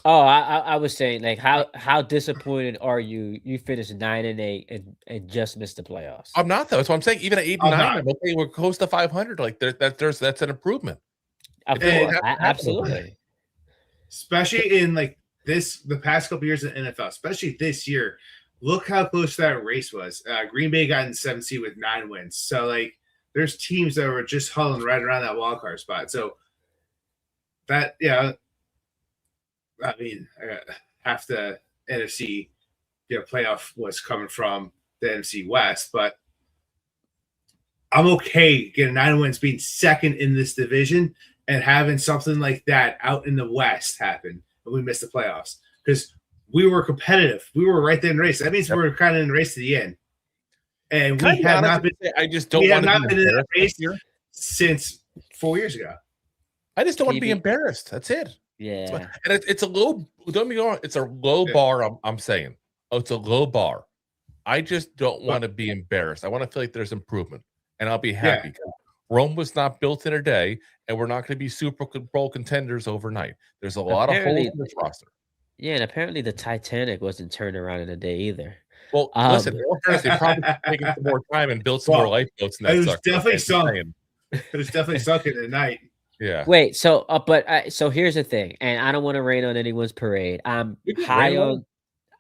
Oh, I was saying, like, how disappointed are you? You finished 9-8 and just missed the playoffs. I'm not though. That's what I'm saying. Even at 8 and I'm 9, not. I'm okay. We're close to 500. Like that's an improvement. Of it didn't course, have to happen absolutely. Especially in like the past couple years in the NFL, especially this year. Look how close that race was. Green Bay got in 7th seed with 9 wins. So like there's teams that were just huddling right around that wild card spot. So that I mean, half the NFC playoff was coming from the NFC West, but I'm okay getting 9 wins, being second in this division, and having something like that out in the West happen, and we missed the playoffs because we were competitive. We were right there in the race. That means we were kind of in the race to the end, and we have not been. I just don't We have want to not be been in that embarrassed race this year. since 4 years ago. I just don't want to be TB. embarrassed. That's it. Yeah. And it's a low. Don't be wrong. It's a low bar. I'm saying. Oh, it's a low bar. I just don't want to be embarrassed. I want to feel like there's improvement, and I'll be happy. Rome was not built in a day, and we're not going to be Super Bowl contenders overnight. There's a lot of holes in this roster. Yeah, and apparently the Titanic wasn't turned around in a day either. Well, listen, in all fairness, they probably taken some more time and built some more lifeboats. In that It was sucker. definitely Just sunk. saying. It was definitely sunk in the night. Yeah. Wait, so so here's the thing, and I don't want to rain on anyone's parade. I'm You can high rain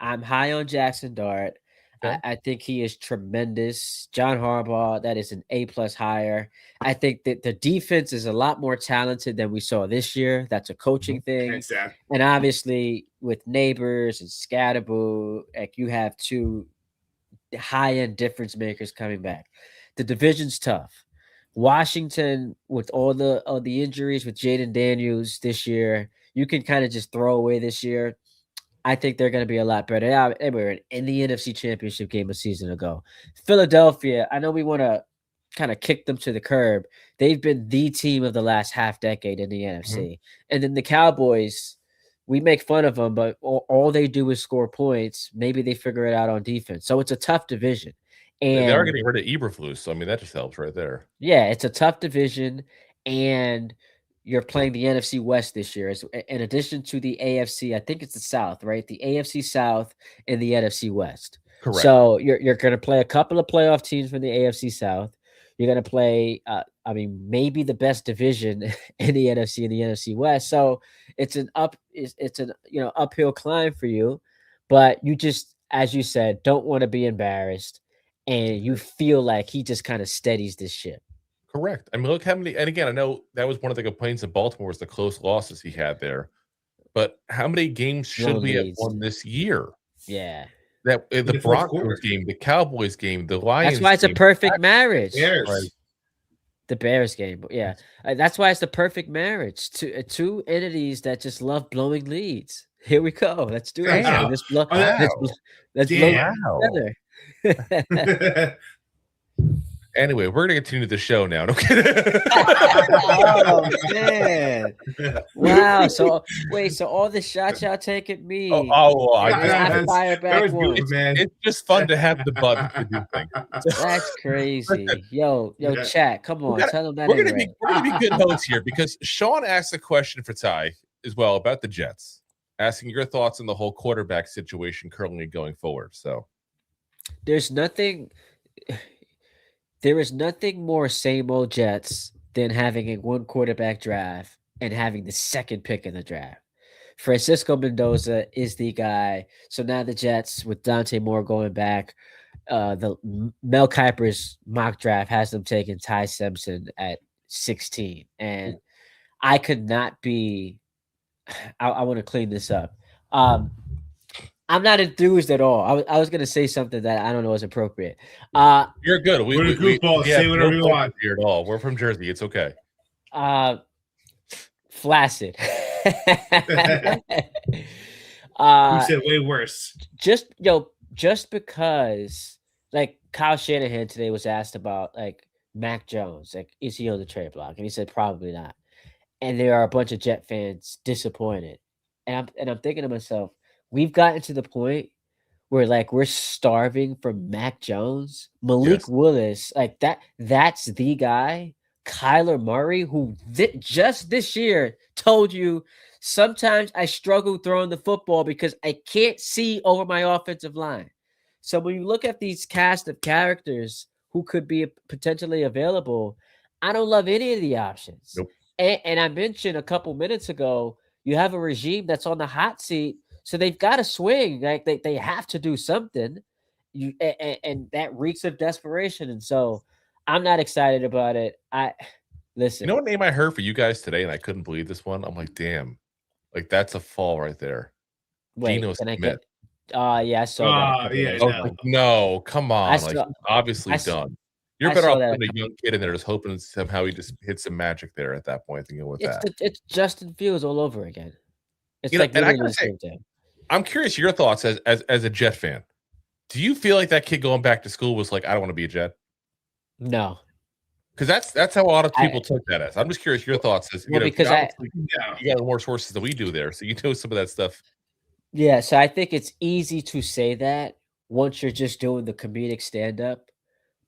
on on Jackson Dart. Okay. I think he is tremendous. John Harbaugh, that is an A+ hire. I think that the defense is a lot more talented than we saw this year. That's a coaching thing. Hands down. And obviously with Neighbors and Scatterboo, like you have 2 high-end difference makers coming back. The division's tough. Washington, with all the injuries with Jaden Daniels this year, you can kind of just throw away this year. I think they're going to be a lot better. Yeah, they were in the NFC Championship game a season ago. Philadelphia, I know we want to kind of kick them to the curb. They've been the team of the last half decade in the NFC. And then the Cowboys, we make fun of them, but all they do is score points. Maybe they figure it out on defense. So it's a tough division. And They are getting rid of Eberflus, so I mean that just helps right there. yeah, it's a tough division, and you're playing the NFC West this year. In addition to the AFC, I think it's the South, right? The AFC South and the NFC West. Correct. So you're going to play a couple of playoff teams from the AFC South. You're going to play, maybe the best division in the NFC and the NFC West. So it's an uphill climb for you, but you just, as you said, don't want to be embarrassed. And you feel like he just kind of steadies this ship. Correct. I mean, look how many. And again, I know that was one of the complaints in Baltimore was the close losses he had there. But how many games should we have won this year? Yeah. That the The fourth Broncos quarter. game, the Cowboys game, the Lions. That's why it's a game. perfect marriage. Bears. Right. The Bears game. Yeah. That's why it's the perfect marriage. Two entities that just love blowing leads. Here we go. Let's do it. Wow. Let's blow Wow. let's blow Damn. together. Anyway, we're gonna continue the show now. No kidding. Oh man! Wow. So wait. So all the shots y'all take at me. I Yeah, just- I fire that back was one. beautiful, man. it's just fun to have the button to do things. That's crazy. Yo, Yeah. chat. Come on, tell them that. We're ain't gonna be good hosts here because Sean asked a question for Ty as well about the Jets. asking your thoughts on the whole quarterback situation currently going forward. So There is nothing more same old Jets than having a one quarterback draft and having the second pick in the draft. Francisco Mendoza is the guy. So now the Jets with Dante Moore going back, the Mel Kiper's mock draft has them taking Ty Simpson at 16. And I could not be I want to clean this up. I'm not enthused at all. I was going to say something that I don't know is appropriate. you're good. We're a goofball. Say whatever you want here at all. We're from Jersey. It's okay. Flaccid. You said way worse. Just because like Kyle Shanahan today was asked about like Mac Jones, like is he on the trade block? And he said probably not. And there are a bunch of Jet fans disappointed. And I'm thinking to myself, we've gotten to the point where like we're starving for Mac Jones, Malik Willis, like that's the guy. Kyler Murray, who just this year told you sometimes I struggle throwing the football because I can't see over my offensive line. So when you look at these cast of characters who could be potentially available, I don't love any of the options. Nope. And I mentioned a couple minutes ago, you have a regime that's on the hot seat, so they've got to swing. Like they have to do something. And that reeks of desperation. And so I'm not excited about it. Listen. You know what name I heard for you guys today, and I couldn't believe this one? I'm like, damn. Like, that's a fall right there. Wait, Geno can I Smith. yeah, I saw that. Yeah, Oh, like, no, come on. Obviously I done. You're I better saw off that. putting a young kid in there just hoping somehow he just hits some magic there at that point and go with that. It's Justin Fields all over again. It's You know, like and I literally gotta say, the same thing. I'm curious your thoughts as a Jet fan. Do you feel like that kid going back to school was like, I don't want to be a Jet? No. Because that's how a lot of people took that as. I'm just curious your thoughts. As, because you got more sources than we do there, so you know some of that stuff. Yeah, so I think it's easy to say that once you're just doing the comedic stand-up,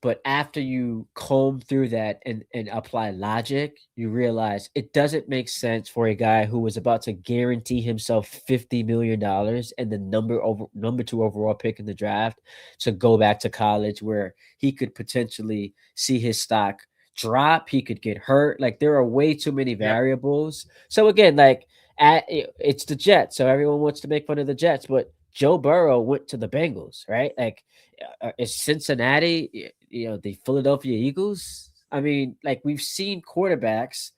but after you comb through that and apply logic, you realize it doesn't make sense for a guy who was about to guarantee himself $50 million and the number 2 overall pick in the draft to go back to college where he could potentially see his stock drop. He could get hurt. Like there are way too many variables. So again, like it's the Jets. So everyone wants to make fun of the Jets, but Joe Burrow went to the Bengals, right? Like is Cincinnati, the Philadelphia Eagles? I mean, like we've seen quarterbacks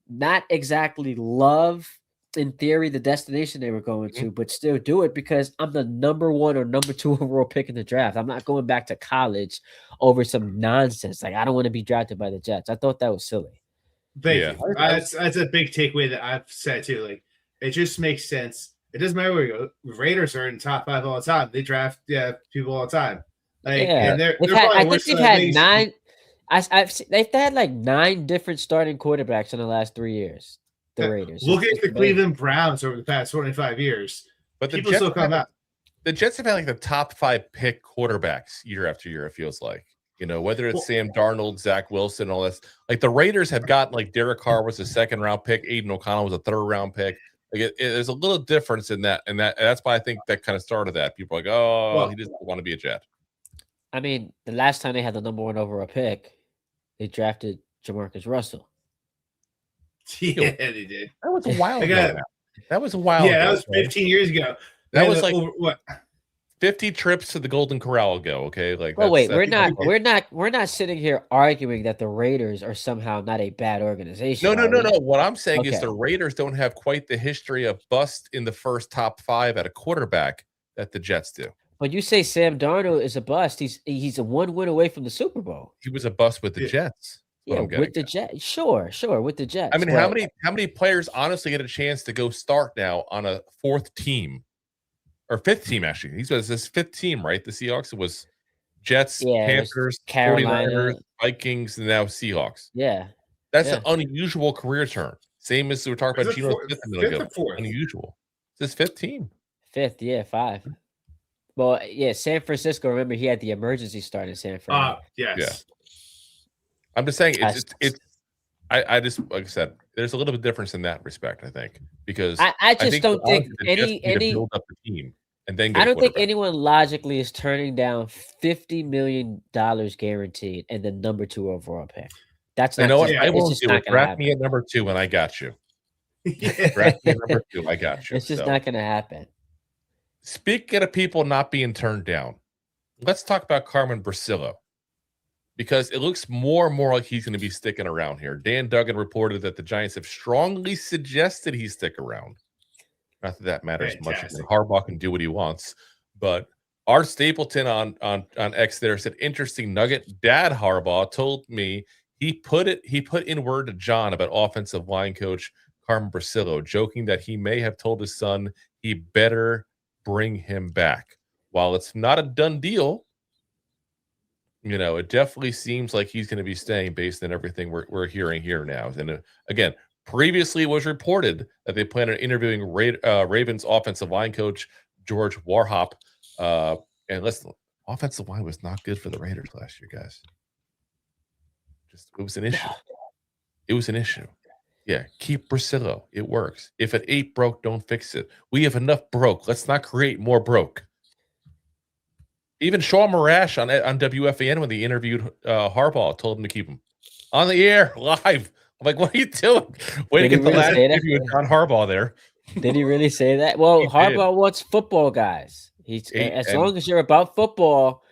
not exactly love in theory the destination they were going to, but still do it because I'm the number 1 or number 2 overall pick in the draft. I'm not going back to college over some nonsense. Like I don't want to be drafted by the Jets. I thought that was silly. Thank you. That's a big takeaway that I've said too. Like it just makes sense. It doesn't matter where you go. Raiders are in top 5 all the time. They draft people all the time. Like and I think they've had 9. They've had like 9 different starting quarterbacks in the last 3 years. The Raiders. Look at the Cleveland Browns over the past 25 years. But the people Jets still come out. The Jets have had like the top 5 pick quarterbacks year after year, it feels like. Whether it's Sam Darnold, Zach Wilson, all this. Like the Raiders have gotten like Derek Carr was a 2nd-round pick, Aiden O'Connell was a 3rd-round pick. Like there's a little difference in that, and that's why I think that kind of started that. People are like, he doesn't want to be a Jet. I mean, the last time they had the number 1 overall pick, they drafted Jamarcus Russell. Yeah, they did. That was a while ago. That was a while. Yeah, that was 15 years ago. That was like what? 50 trips to the Golden Corral ago. Okay, like. Well, wait, we're not sitting here arguing that the Raiders are somehow not a bad organization. No. What I'm saying is the Raiders don't have quite the history of bust in the first top 5 at a quarterback that the Jets do. But you say Sam Darnold is a bust. He's a 1 win away from the Super Bowl. He was a bust with the Jets. Yeah, with the Jets. Sure, with the Jets. I mean, how many players honestly get a chance to go start now on a 4th team or 5th team? Actually, he's his 5th team, right? The Seahawks. It was Jets, Panthers, Carolina, 49ers, Vikings, and now Seahawks. Yeah, that's an unusual career turn. Same as we were talking about Geno Smith a minute ago. Unusual. It's his 5th team. 5th, yeah, 5. Well, yeah, San Francisco. Remember, he had the emergency start in San Francisco. Yes. Yeah. I'm just saying it's I just like I said, there's a little bit difference in that respect, I think, because I just think don't for think us, it just need to any build up the team and then I get a don't think quarterback. anyone logically is turning down $50 million guaranteed and the number 2 overall pick. That's You not know what? just, I it's won't just do not it. gonna Draft me happen. at number 2, and I got you. Yeah. Draft me at number 2, I got you. It's just So, not gonna happen. speaking of people not being turned down, let's talk about Carmen Brasillo, because it looks more and more like he's going to be sticking around here. Dan Duggan reported that the Giants have strongly suggested he stick around. Not that that matters much. Fantastic. Harbaugh can do what he wants, but Art Stapleton on X there said, interesting nugget. Dad Harbaugh told me he put in word to John about offensive line coach Carmen Brasillo, joking that he may have told his son he better bring him back. While it's not a done deal, it definitely seems like he's going to be staying based on everything we're hearing here now. And again, previously it was reported that they plan on interviewing Ravens offensive line coach George Warhop. And listen, offensive line was not good for the Raiders last year, guys. It was an issue. It was an issue. Yeah, keep Brasillo. It works. If it ain't broke, don't fix it. We have enough broke. Let's not create more broke. Even Sean Marash on WFAN, when they interviewed Harbaugh, told him to keep him on the air live. I'm like, what are you doing? Way to get the last interview with John Harbaugh there. Did he really say that? Well, He Harbaugh did. wants football guys. As long as you're about football,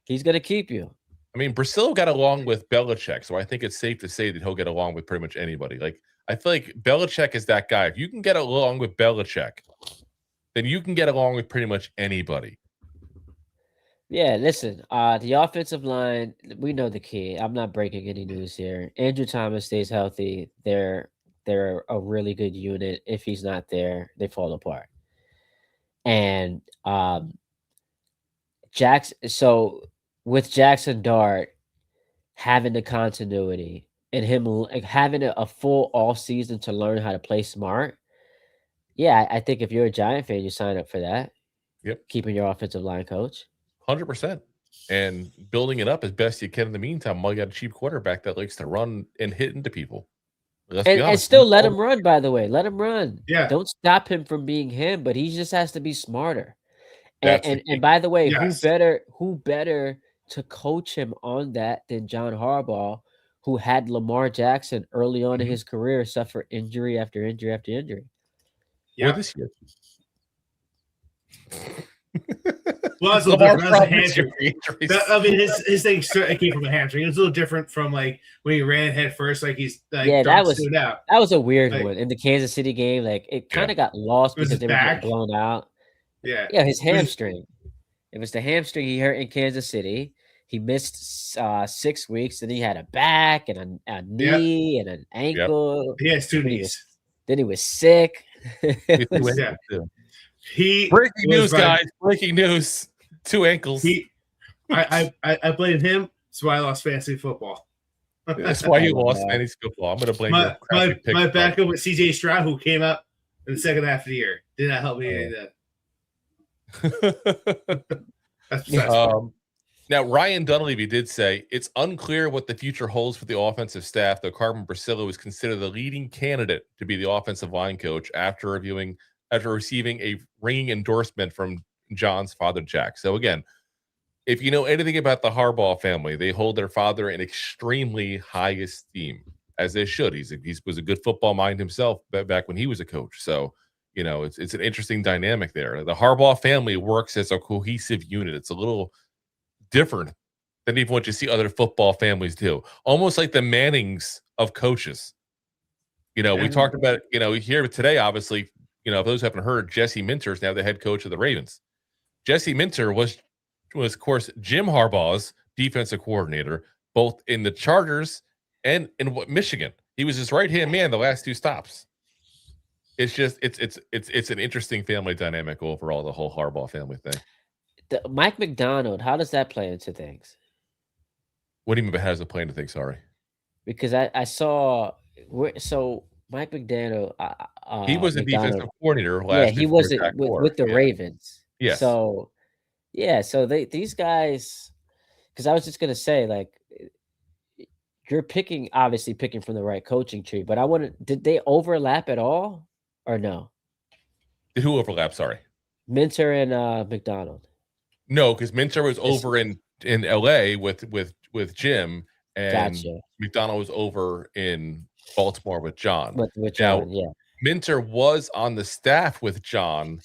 he's gonna keep you. I mean, Brasillo got along with Belichick, so I think it's safe to say that he'll get along with pretty much anybody. Like, I feel like Belichick is that guy. If you can get along with Belichick, then you can get along with pretty much anybody. Yeah, listen, the offensive line, we know the key. I'm not breaking any news here. Andrew Thomas stays healthy. They're a really good unit. If he's not there, they fall apart. And so with Jackson Dart having the continuity and him having a full off season to learn how to play smart, yeah, I think if you're a Giant fan, you sign up for that. Yep. Keeping your offensive line coach. 100%. And building it up as best you can in the meantime while you got a cheap quarterback that likes to run and hit into people. And still let him run, by the way. Let him run. Yeah. Don't stop him from being him, but he just has to be smarter. That's And by the way, Yes. who better to coach him on that than John Harbaugh, who had Lamar Jackson early on in his career suffer injury after injury after injury. Yeah. Or this year. Well, that's a little different. That was a hamstring. I mean, his thing came from a hamstring. It was a little different from like when he ran head first, like he's like that was a weird like, one in the Kansas City game. Like it kind of got lost because they were getting blown out. Yeah, his hamstring. It was the hamstring he hurt in Kansas City. He missed 6 weeks, and he had a back and a knee and an ankle. He has 2 knees. Then he was sick. Yeah. Breaking news, guys. Breaking news. 2 ankles. I blame him. That's why I lost fantasy football. That's why you lost fantasy football. I'm going to blame my backup with CJ Stroud, who came up in the second half of the year. Did not help me any of that. That's now, Ryan Dunleavy did say it's unclear what the future holds for the offensive staff, though Carmen Brasillo is considered the leading candidate to be the offensive line coach after receiving a ringing endorsement from John's father, Jack. So again, if you know anything about the Harbaugh family, they hold their father in extremely high esteem, as they should. He was a good football mind himself back when he was a coach. So, it's an interesting dynamic there. The Harbaugh family works as a cohesive unit. It's a little different than even what you see other football families do. Almost like the Mannings of coaches. We talked about, here today, obviously, if those who haven't heard, Jesse Minter is now the head coach of the Ravens. Jesse Minter was of course, Jim Harbaugh's defensive coordinator, both in the Chargers and in Michigan. He was his right-hand man the last 2 stops. It's just it's an interesting family dynamic overall, the whole Harbaugh family thing. Mike McDonald, how does that play into things? What do you mean how does it play into things? Sorry. Because I saw Mike McDaniel, he was a defensive coordinator he was with the Ravens. Yes. So these guys, because I was just gonna say, like, you're obviously picking from the right coaching tree, but did they overlap at all or no? Who overlapped? Sorry. Minter and McDonald. No, because Minter was over in LA with Jim, and Gotcha. McDonald was over in Baltimore with John. With John, yeah. Minter was on the staff with John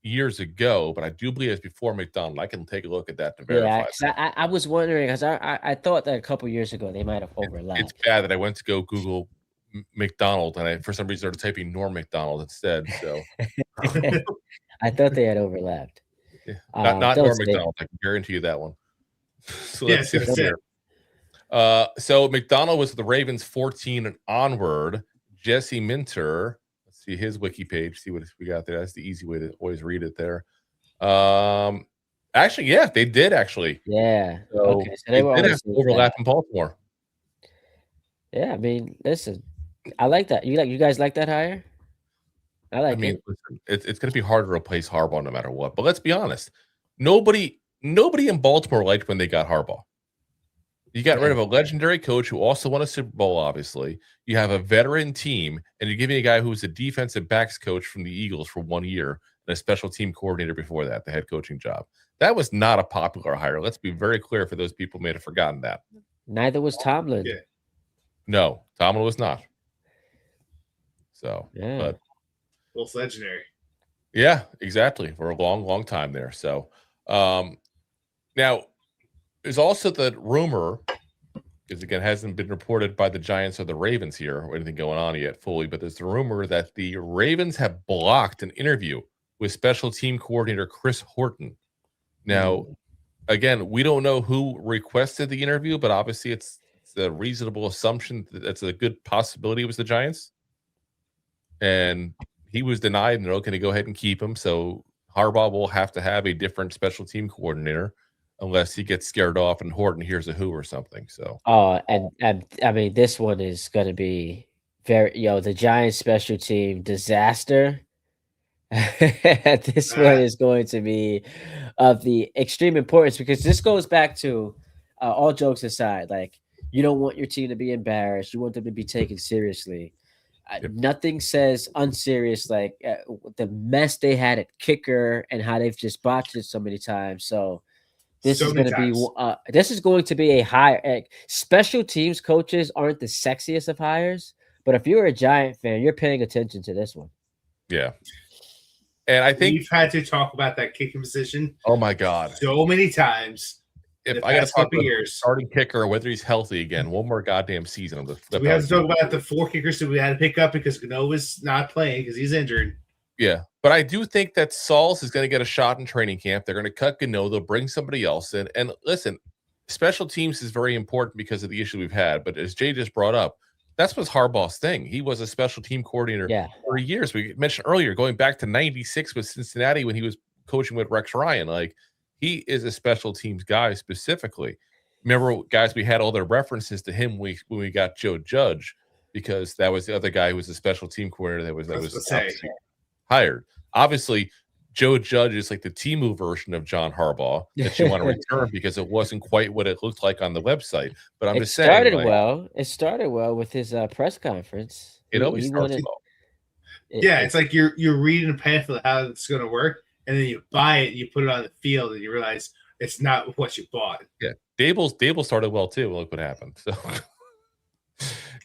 years ago, but I do believe it's before McDonald. I can take a look at that to verify. Yeah, I was wondering because I thought that a couple years ago they might have overlapped. It's bad that I went to go Google McDonald and I, for some reason, started typing Norm McDonald instead. So I thought they had overlapped. Yeah. Not Norm McDonald. I can guarantee you that one. So let's see here. So McDonald was the Ravens 14 and onward. Jesse Minter, let's see his wiki page, see what we got there. That's the easy way to always read it there. Actually, yeah, they did actually. Yeah. So okay. So they did have overlap in Baltimore. Yeah, I mean, listen, I like that. You guys like that hire? I mean, listen, it's going to be hard to replace Harbaugh no matter what. But let's be honest, nobody in Baltimore liked when they got Harbaugh. You got rid of a legendary coach who also won a Super Bowl, obviously. You have a veteran team, and you give me a guy who was a defensive backs coach from the Eagles for 1 year and a special team coordinator before that, the head coaching job. That was not a popular hire. Let's be very clear for those people who may have forgotten that. Neither was Tomlin. Yeah. No, Tomlin was not. So, yeah. But both legendary. Yeah, exactly. For a long, long time there. So, now there's also the rumor, because again, hasn't been reported by the Giants or the Ravens here or anything going on yet fully, but there's the rumor that the Ravens have blocked an interview with special team coordinator Chris Horton. Now, again, we don't know who requested the interview, but obviously it's a reasonable assumption that it's a good possibility it was the Giants. And he was denied, and they're going to go ahead and keep him. So Harbaugh will have to have a different special team coordinator unless he gets scared off and Horton hears a who or something. So, and I mean, this one is going to be the Giants special team disaster. This one is going to be of the extreme importance because this goes back to all jokes aside, like you don't want your team to be embarrassed. You want them to be taken seriously. Nothing says unserious like the mess they had at kicker and how they've just botched it so many times. So this is going to be a hire. Special teams coaches aren't the sexiest of hires, but if you're a Giant fan, you're paying attention to this one. Yeah. And I think we've had to talk about that kicking position. Oh my God. So many times. If I got to talk about starting kicker or whether he's healthy again, one more goddamn season of the we have to talk about the 4 kickers that we had to pick up because Ganova's not playing because he's injured. Yeah. But I do think that Sauls is going to get a shot in training camp. They're going to cut Gano. They'll bring somebody else in. And listen, special teams is very important because of the issue we've had. But as Jay just brought up, that's what's Harbaugh's thing. He was a special team coordinator for years. We mentioned earlier, going back to 96 with Cincinnati when he was coaching with Rex Ryan. Like, he is a special teams guy specifically. Remember, guys, we had all their references to him when we got Joe Judge because that was the other guy who was a special team coordinator that was hired. Obviously, Joe Judge is like the Temu version of John Harbaugh that you want to return because it wasn't quite what it looked like on the website. But I'm just saying. It started well with his press conference. It always starts well. It's like you're reading a pamphlet how it's going to work, and then you buy it, and you put it on the field, and you realize it's not what you bought. Yeah, Dable started well too. Look what happened. So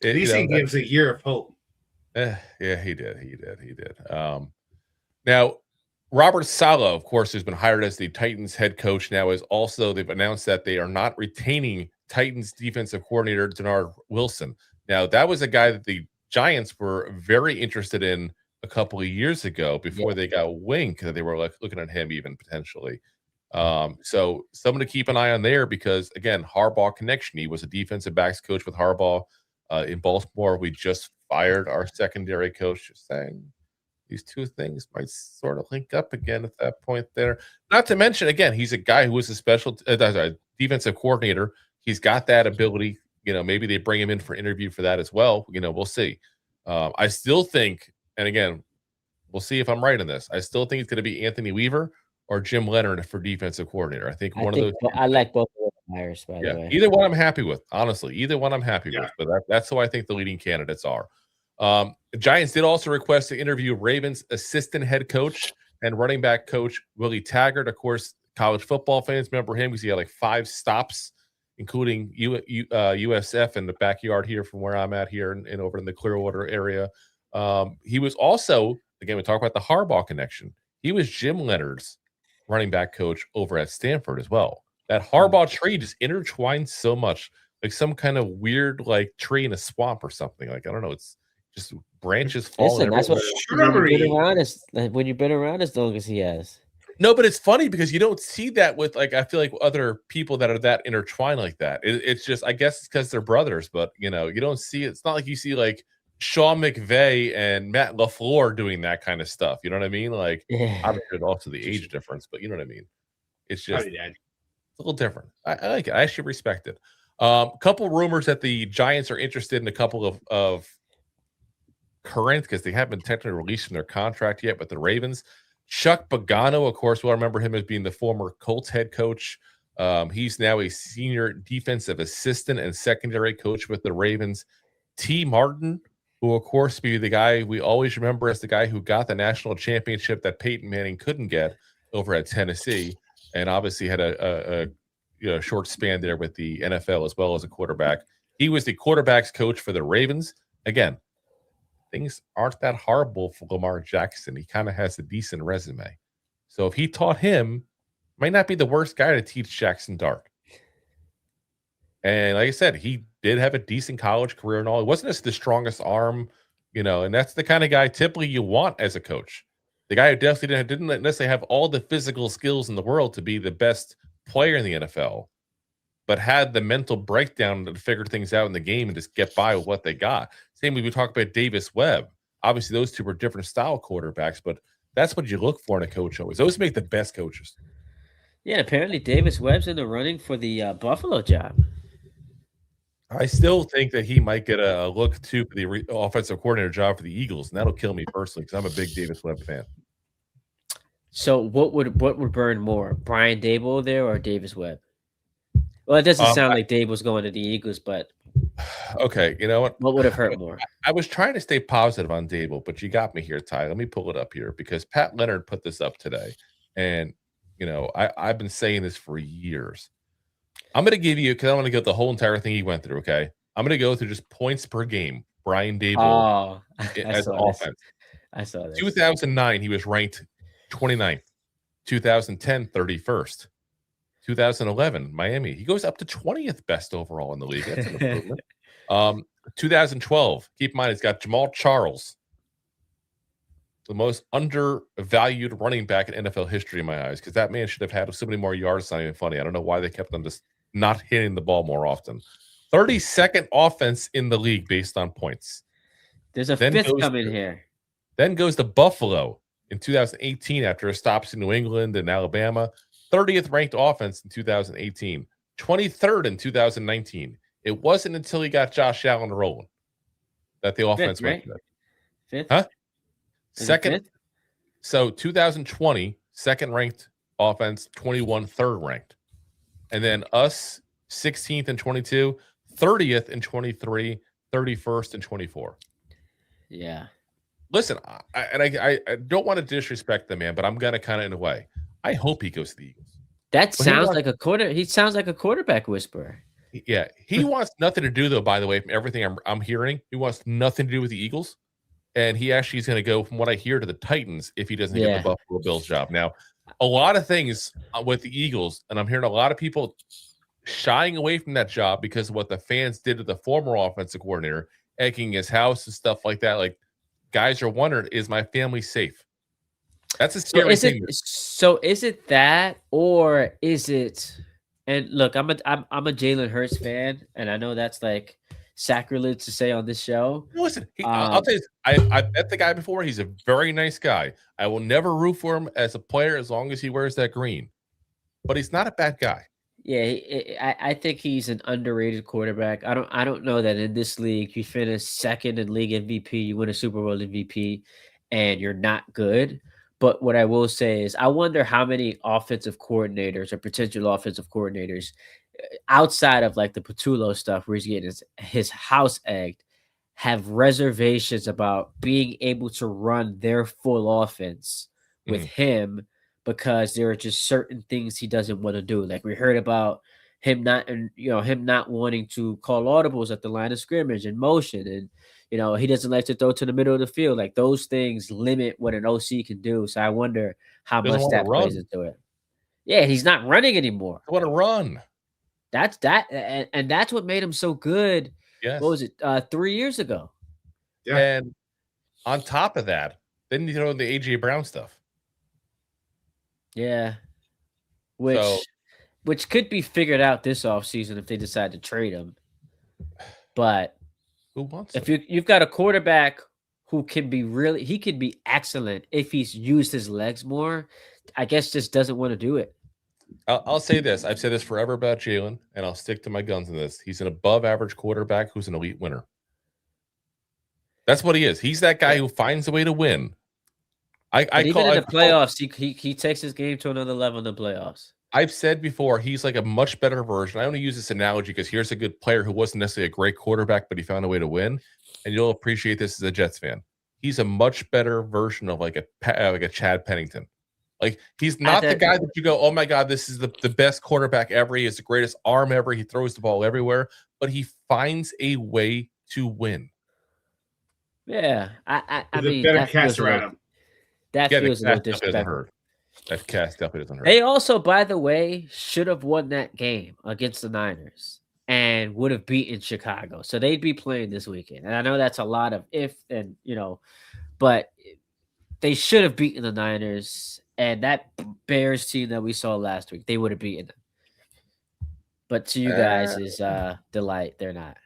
at least he gives a year of hope. Yeah, he did. Now, Robert Saleh, of course, has been hired as the Titans head coach. Now, they've announced that they are not retaining Titans defensive coordinator Denard Wilson. Now, that was a guy that the Giants were very interested in a couple of years ago before they got winked that they were looking at him even potentially. So someone to keep an eye on there because, again, Harbaugh connection. He was a defensive backs coach with Harbaugh in Baltimore. We just fired our secondary coach. Just saying. These two things might sort of link up again at that point there. Not to mention, again, he's a guy who was a defensive coordinator. He's got that ability. Maybe they bring him in for interview for that as well. We'll see. I still think, and again, we'll see if I'm right in this. I still think it's going to be Anthony Weaver or Jim Leonard for defensive coordinator. I think one of those. I like both of them hires, by the way. Either one I'm happy with, honestly. Either one I'm happy Yeah. with, but that's who I think the leading candidates are. The Giants did also request to interview Ravens assistant head coach and running back coach Willie Taggart. Of course, college football fans remember him because he had like 5 stops, including USF in the backyard here from where I'm at here and over in the Clearwater area. He was also, again, we talk about the Harbaugh connection. He was Jim Leonard's running back coach over at Stanford as well. That Harbaugh tree just intertwined so much, like some kind of weird like tree in a swamp or something. Like, I don't know, it's just branches falling. Listen, that's what everywhere. when you've been around as long as he has. No, but it's funny because you don't see that with like, I feel like other people that are that intertwined like that. It's just, I guess it's because they're brothers, but you know, you don't see it. It's not like you see like Sean McVay and Matt LaFleur doing that kind of stuff. You know what I mean? Like, obviously, also the age difference, but you know what I mean? It's just it's a little different. I like it. I actually respect it. Couple rumors that the Giants are interested in a couple of current, because they haven't technically released from their contract yet, but the Ravens. Chuck Pagano, of course, we'll remember him as being the former Colts head coach. He's now a senior defensive assistant and secondary coach with the Ravens. T. Martin, who, of course, be the guy we always remember as the guy who got the national championship that Peyton Manning couldn't get over at Tennessee, and obviously had a short span there with the NFL as well as a quarterback. He was the quarterback's coach for the Ravens. Again, things aren't that horrible for Lamar Jackson. He kind of has a decent resume. So if he taught him, might not be the worst guy to teach Jackson Dart. And like I said, he did have a decent college career and all. It wasn't just the strongest arm, and that's the kind of guy typically you want as a coach. The guy who definitely didn't necessarily have all the physical skills in the world to be the best player in the NFL, but had the mental breakdown to figure things out in the game and just get by with what they got. Same way we talk about Davis Webb. Obviously, those two were different style quarterbacks, but that's what you look for in a coach always. Those make the best coaches. Yeah, apparently Davis Webb's in the running for the Buffalo job. I still think that he might get a look, too, for the offensive coordinator job for the Eagles, and that'll kill me personally because I'm a big Davis Webb fan. So what would burn more, Brian Daboll there or Davis Webb? Well, it doesn't sound like Dable's going to the Eagles, but okay, you know what? What would have hurt more? I was trying to stay positive on Daboll, but you got me here, Ty. Let me pull it up here because Pat Leonard put this up today, and I've been saying this for years. I'm going to give you, because I want to get the whole entire thing he went through. Okay, I'm going to go through just points per game. Brian Daboll as offense. I saw that. 2009, he was ranked 29th. 2010, 31st. 2011, Miami. He goes up to 20th best overall in the league. That's an improvement. 2012, keep in mind, he's got Jamal Charles, the most undervalued running back in NFL history in my eyes, because that man should have had so many more yards. It's not even funny. I don't know why they kept on just not hitting the ball more often. 32nd offense in the league based on points. There's a fifth coming here. Then goes to Buffalo in 2018 after a stops in New England and Alabama. 30th ranked offense in 2018. 23rd in 2019. It wasn't until he got Josh Allen rolling that the offense went good. Fifth? Huh? Second. So 2020, second ranked offense, 21, third ranked. And then us, 16th and 22, 30th and 23, 31st and 24. Yeah. Listen, I don't want to disrespect the man, but I'm going to kind of in a way. I hope he goes to the Eagles. That sounds like he sounds like a quarterback whisperer. Yeah. He wants nothing to do, though, by the way, from everything I'm hearing. He wants nothing to do with the Eagles. And he actually is going to go, from what I hear, to the Titans if he doesn't get the Buffalo Bills job. Now, a lot of things with the Eagles, and I'm hearing a lot of people shying away from that job because of what the fans did to the former offensive coordinator, egging his house and stuff like that. Like, guys are wondering, is my family safe? That's a scary thing. So is it that, or is it? And look, I'm a Jalen Hurts fan, and I know that's like sacrilege to say on this show. Listen, I'll tell you, I met the guy before. He's a very nice guy. I will never root for him as a player as long as he wears that green. But he's not a bad guy. Yeah, I think he's an underrated quarterback. I don't know that in this league you finish second in league MVP, you win a Super Bowl MVP, and you're not good. But what I will say is, I wonder how many offensive coordinators or potential offensive coordinators outside of like the Patullo stuff where he's getting his house egged, have reservations about being able to run their full offense with him because there are just certain things he doesn't want to do. Like we heard about him not wanting to call audibles at the line of scrimmage and motion, and he doesn't like to throw to the middle of the field. Like those things limit what an OC can do. So I wonder how much that plays into it. Yeah, he's not running anymore. I want to run. That's and that's what made him so good. Yes. What was it? 3 years ago. Yeah. And on top of that, then the AJ Brown stuff. Yeah. Which could be figured out this offseason if they decide to trade him. But who wants if you've got a quarterback who can be excellent if he's used his legs more, I guess just doesn't want to do it. I'll say this. I've said this forever about Jalen, and I'll stick to my guns in this. He's an above-average quarterback who's an elite winner. That's what he is. He's that guy who finds a way to win. Even in the playoffs, he takes his game to another level in the playoffs. I've said before, he's like a much better version. I only use this analogy because here's a good player who wasn't necessarily a great quarterback, but he found a way to win. And you'll appreciate this as a Jets fan. He's a much better version of like a Chad Pennington. Like he's not the guy that you go, oh my God, this is the best quarterback ever. He has the greatest arm ever. He throws the ball everywhere, but he finds a way to win. Yeah, I mean, better cast around him. That feels a little disrespectful. That cast definitely doesn't hurt. They also, by the way, should have won that game against the Niners and would have beaten Chicago. So they'd be playing this weekend. And I know that's a lot of if and but they should have beaten the Niners. And that Bears team that we saw last week, they would have beaten them. But to you guys is delight. They're not.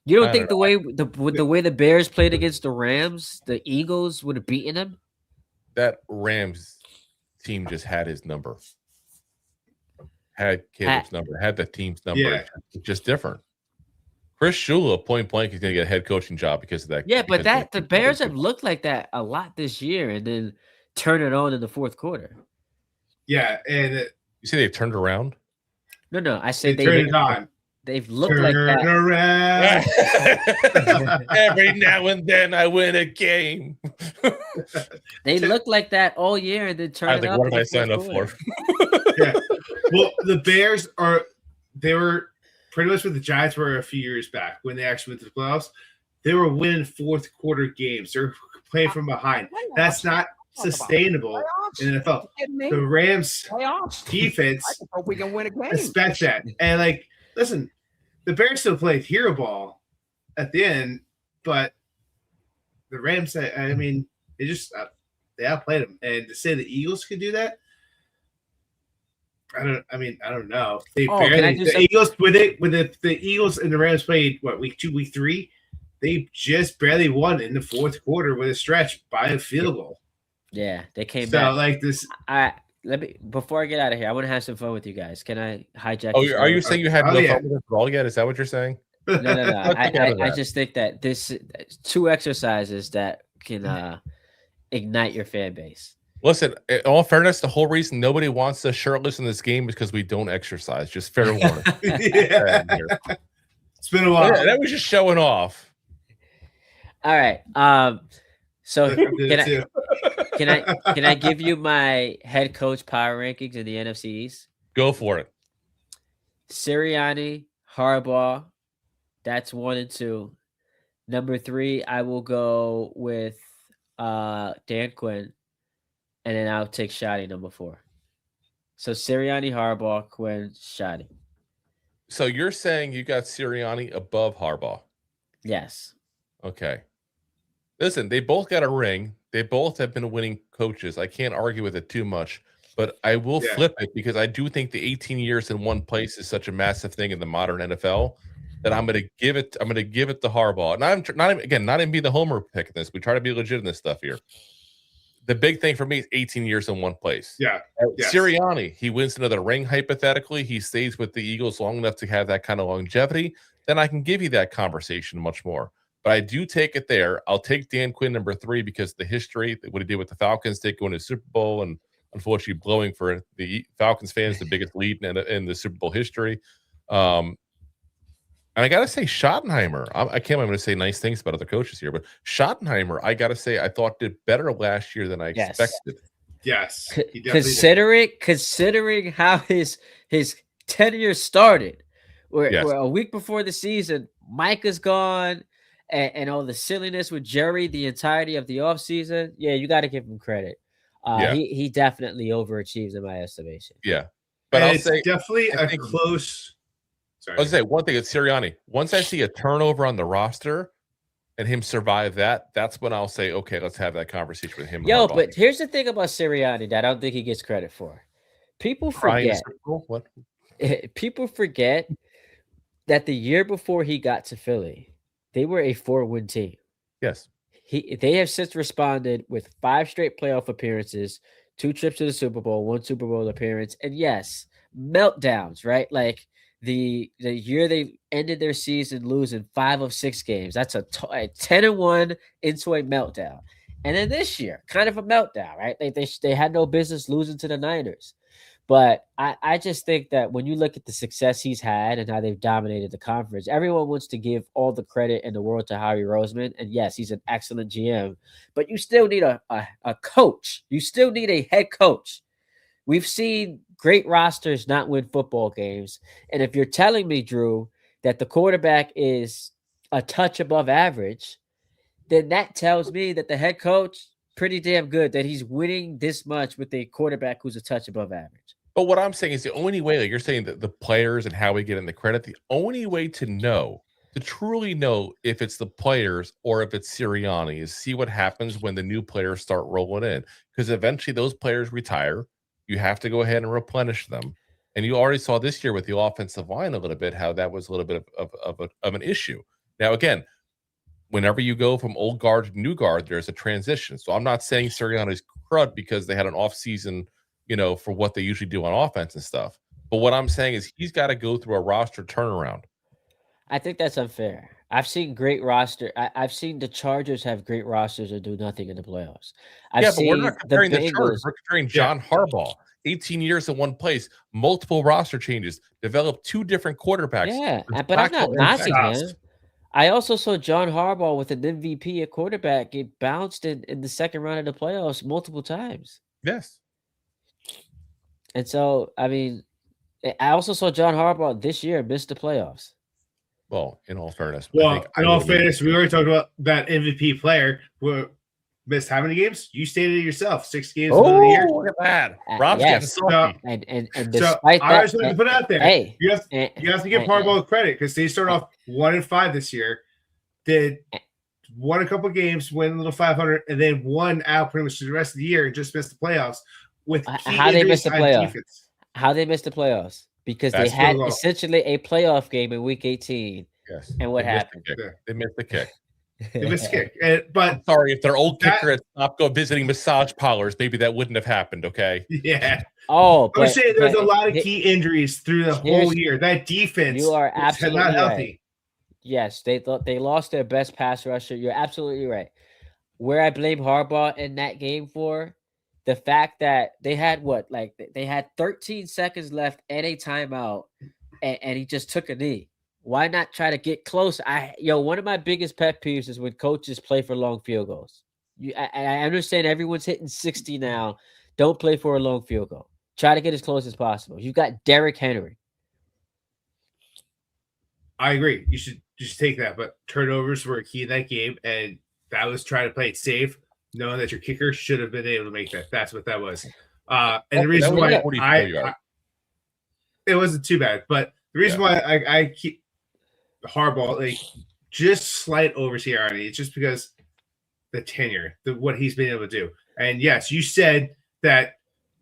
You don't think the way the Bears played against the Rams, the Eagles would have beaten them? That Rams team just had his number. Had Caleb's number. Had the team's number. Yeah. It's just different. Chris Shula, point blank, is going to get a head coaching job because of that. Yeah, but the Bears have looked like that a lot this year, and then turn it on in the fourth quarter. Yeah, and you say they turned around? No, I said they turned it on. They've looked like that. Around. Every now and then I win a game. They look like that all year and then turn it up. What did I sign up for? Yeah. Well, the Bears they were pretty much what the Giants were a few years back when they actually went to the playoffs. They were winning fourth quarter games. They're playing from behind. That's not sustainable in the NFL. The Rams defense we can win a game. expect that. And listen, the Bears still played hero ball at the end, but the Rams, I mean, they outplayed them. And to say the Eagles could do that, I don't know. The Eagles and the Rams played week 2, week 3. They just barely won in the fourth quarter with a stretch by a field goal. Yeah, they came back. This. Before I get out of here, I want to have some fun with you guys. Can I hijack? Oh, are you saying you had no fun with it all yet? Is that what you're saying? No. I just think that this 2 exercises that can ignite your fan base. Listen, in all fairness, the whole reason nobody wants us shirtless in this game is because we don't exercise. Just fair warning. Yeah. It's been a while. That was just showing off. All right. So can I give you my head coach power rankings in the NFC East? Go for it. Sirianni, Harbaugh, that's 1 and 2. Number 3, I will go with Dan Quinn, and then I'll take Shoddy number 4. So Sirianni, Harbaugh, Quinn, Shoddy. So you're saying you got Sirianni above Harbaugh? Yes. Okay. Listen, they both got a ring. They both have been winning coaches. I can't argue with it too much, but I will flip it because I do think the 18 years in one place is such a massive thing in the modern NFL that I'm going to give it. I'm going to give it to Harbaugh. And I'm not even be the homer pick in this. We try to be legit in this stuff here. The big thing for me is 18 years in one place. Yeah. Yes. Sirianni, he wins another ring hypothetically. He stays with the Eagles long enough to have that kind of longevity. Then I can give you that conversation much more. But I do take it there. I'll take Dan Quinn number 3 because the history, what he did with the Falcons, going to the Super Bowl and unfortunately blowing for the Falcons fans the biggest lead in the Super Bowl history. And I got to say, Schottenheimer, I can't even say nice things about other coaches here, but Schottenheimer, I got to say, I thought did better last year than I expected. Yes. He Considering how his tenure started, where a week before the season, Mike is gone and all the silliness with Jerry the entirety of the offseason. Yeah, you got to give him credit. He definitely overachieves in my estimation. Yeah. But I'll it's say definitely a close. Sorry. I was going to say one thing at Sirianni. Once I see a turnover on the roster and him survive that, that's when I'll say, okay, let's have that conversation with him. Yo, but here's the thing about Sirianni that I don't think he gets credit for. People forget. What? People forget that the year before he got to Philly, they were a 4-win team. Yes. They have since responded with 5 straight playoff appearances, 2 trips to the Super Bowl, 1 Super Bowl appearance, and yes, meltdowns, right? Like the year they ended their season losing 5 of 6 games. That's a 10-1 into a meltdown. And then this year, kind of a meltdown, right? They had no business losing to the Niners. But I just think that when you look at the success he's had and how they've dominated the conference, everyone wants to give all the credit in the world to Howie Roseman. And yes, he's an excellent GM, but you still need a coach. You still need a head coach. We've seen great rosters not win football games. And if you're telling me, Drew, that the quarterback is a touch above average, then that tells me that the head coach, pretty damn good, that he's winning this much with a quarterback who's a touch above average. But what I'm saying is the only way, like you're saying that the players and how we get in the credit, the only way to truly know if it's the players or if it's Sirianni is see what happens when the new players start rolling in. Because eventually those players retire. You have to go ahead and replenish them. And you already saw this year with the offensive line a little bit, how that was a little bit of an issue. Now, again, whenever you go from old guard to new guard, there's a transition. So I'm not saying Sirianni's crud because they had an off season, for what they usually do on offense and stuff. But what I'm saying is he's got to go through a roster turnaround. I think that's unfair. I've seen great roster. I've seen the Chargers have great rosters and do nothing in the playoffs. But we're not comparing the Chargers. We're comparing John Harbaugh, 18 years in one place, multiple roster changes, developed 2 different quarterbacks. Yeah, but I'm not knocking him. I also saw John Harbaugh with an MVP at quarterback get bounced in the second round of the playoffs multiple times. Yes. And so, I mean, I also saw John Harbaugh this year miss the playoffs. Well, in all fairness. We already talked about that MVP player who missed how many games? You stated it yourself, 6 games. Oh, look at that. Rob's getting salty. And so I just wanted to put it out there. Hey, you have to give Harbaugh credit because they started off 1-5 this year. Won a couple games, win a little 500, and then won out pretty much the rest of the year and just missed the playoffs. With how they missed the playoffs? How they missed the playoffs? Because they had essentially a playoff game in Week 18. Yes. And what happened? They missed the kick. They missed the kick. But I'm sorry, if their old kicker had stopped go visiting massage parlors, maybe that wouldn't have happened. Okay. Yeah. Oh, I was saying there's a lot of key injuries through the whole year. That defense you are absolutely not healthy. Right. Yes, they thought they lost their best pass rusher. You're absolutely right. Where I blame Harbaugh in that game for the fact that they had they had 13 seconds left and a timeout, and he just took a knee. Why not try to get close? One of my biggest pet peeves is when coaches play for long field goals. I understand everyone's hitting 60 now. Don't play for a long field goal. Try to get as close as possible. You've got Derrick Henry. I agree. You should just take that. But turnovers were a key in that game, and that was trying to play it safe, knowing that your kicker should have been able to make that. That's what that was. And the reason why it wasn't too bad, but the reason why I keep Harbaugh just slight over Sirianni, it's just because the tenure, what he's been able to do. And yes, you said that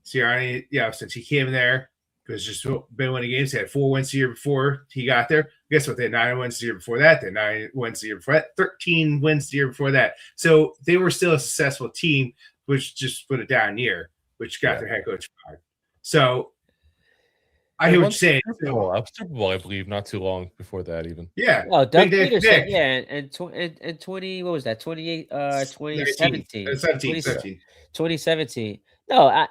Sirianni, since he came there, because just been winning games. They had 4 wins the year before he got there. Guess what? They had 9 wins the year before that. They had 9 wins the year before that. 13 wins the year before that. So they were still a successful team, which just put a down year, which got their head coach fired. So I hear what you're saying. Super Bowl, I believe, not too long before that, even. Yeah. Well, Doug Peterson, and 20, what was that? 2017. 2017. 2017. No,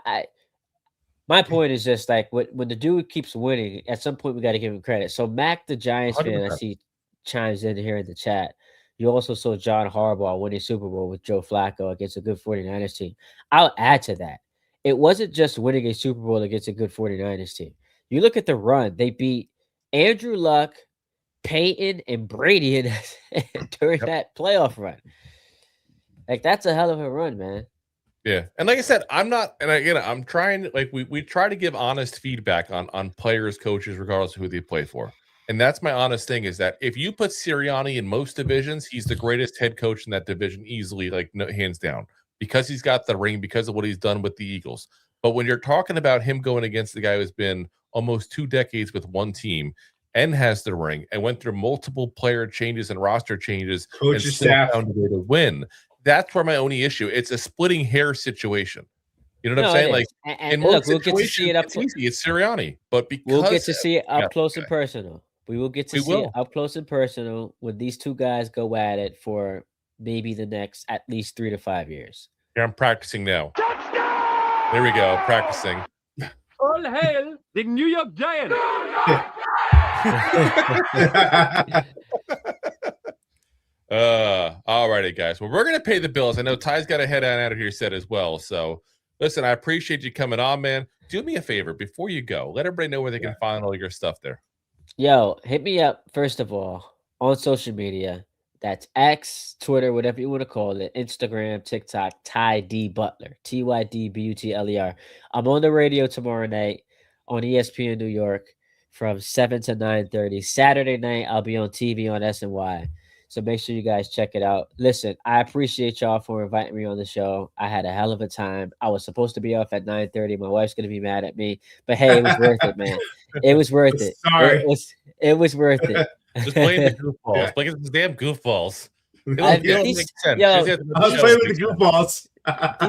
My point is just like when the dude keeps winning, at some point we got to give him credit. So Mac, the Giants fan, I 100%. see chimes in here in the chat. You also saw John Harbaugh winning Super Bowl with Joe Flacco against a good 49ers team. I'll add to that. It wasn't just winning a Super Bowl against a good 49ers team. You look at the run, they beat Andrew Luck, Peyton, and Brady during that playoff run. Like, that's a hell of a run, man. Yeah. And like I said, I'm trying, like we try to give honest feedback on players, coaches, regardless of who they play for. And that's my honest thing, is that if you put Sirianni in most divisions, he's the greatest head coach in that division easily, like hands down, because he's got the ring, because of what he's done with the Eagles. But when you're talking about him going against the guy who's been almost 2 decades with one team and has the ring and went through multiple player changes and roster changes and still found a way to win, that's where my only issue. It's a splitting hair situation. You know what I'm saying? Like, and look, we'll get to see it up. It's easy. It's Sirianni, but because we'll get to see it up close and personal. We will get to see it up close and personal when these two guys go at it for maybe the next at least 3 to 5 years. Here, I'm practicing now. There we go, practicing. All hail the New York Giants. All righty, guys. Well, we're gonna pay the bills. I know Ty's got to head on out of here set as well. So listen, I appreciate you coming on, man. Do me a favor before you go. Let everybody know where they can find all your stuff there. Yo, hit me up first of all on social media. That's X, Twitter, whatever you want to call it, Instagram, TikTok, Ty D Butler, TYDBUTLER. I'm on the radio tomorrow night on ESPN New York from 7 to 9:30. Saturday night, I'll be on TV on SNY. So make sure you guys check it out. Listen, I appreciate y'all for inviting me on the show. I had a hell of a time. I was supposed to be off at 9:30. My wife's going to be mad at me. But hey, it was worth it, man. It was worth it. Sorry. It was worth it. Just blame the goofballs. Yeah. Blame those damn goofballs. I was playing with the goofballs.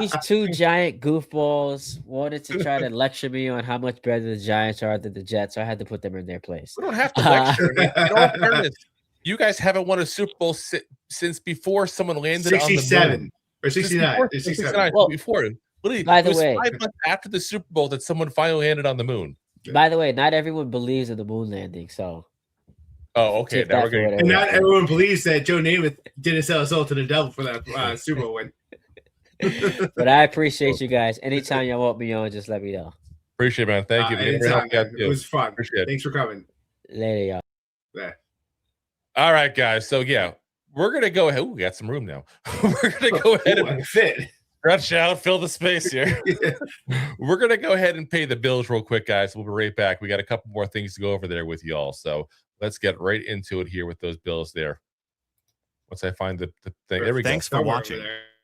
These 2 giant goofballs wanted to try to lecture me on how much better the Giants are than the Jets, so I had to put them in their place. We don't have to lecture. In all fairness, you guys haven't won a Super Bowl since before someone landed 67 on the moon. Or 69. 69. Well, before. Literally, by the way, 5 months after the Super Bowl that someone finally landed on the moon. By the way, not everyone believes in the moon landing, so. Oh, okay. Now we're going. And not everyone believes that Joe Namath didn't sell his soul to the devil for that Super Bowl win. But I appreciate you guys. Anytime y'all want me on, just let me know. Appreciate it, man. Thank you. Anytime, man. It was fun. Appreciate it. Thanks for coming. Later, y'all. Yeah. All right, guys. So yeah, we're gonna go ahead. Ooh, we got some room now. We're gonna go ahead and fit. Stretch out, fill the space here. We're gonna go ahead and pay the bills real quick, guys. We'll be right back. We got a couple more things to go over there with y'all. So let's get right into it here with those bills there. Once I find the thing. There we go. Thanks for watching.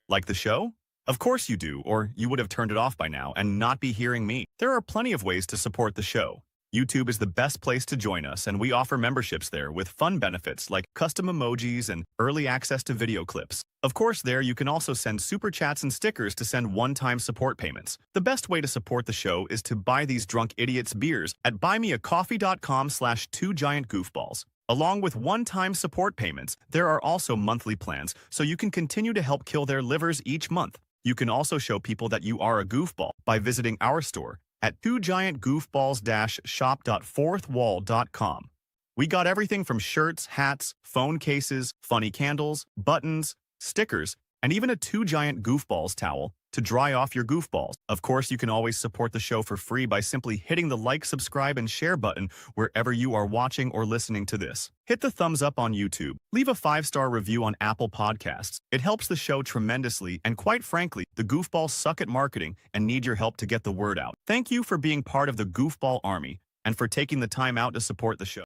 Like the show? Of course you do, or you would have turned it off by now and not be hearing me. There are plenty of ways to support the show. YouTube is the best place to join us, and we offer memberships there with fun benefits like custom emojis and early access to video clips. Of course, there you can also send super chats and stickers to send one-time support payments. The best way to support the show is to buy these drunk idiots beers at buymeacoffee.com/2giantgoofballs. Along with one-time support payments, there are also monthly plans, so you can continue to help kill their livers each month. You can also show people that you are a goofball by visiting our store at 2giantgoofballs-shop.fourthwall.com. We got everything from shirts, hats, phone cases, funny candles, buttons, stickers, and even a 2 Giant Goofballs towel to dry off your goofballs. Of course, you can always support the show for free by simply hitting the like, subscribe, and share button wherever you are watching or listening to this. Hit the thumbs up on YouTube. Leave a 5-star review on Apple Podcasts. It helps the show tremendously, and quite frankly, the goofballs suck at marketing and need your help to get the word out. Thank you for being part of the Goofball Army and for taking the time out to support the show.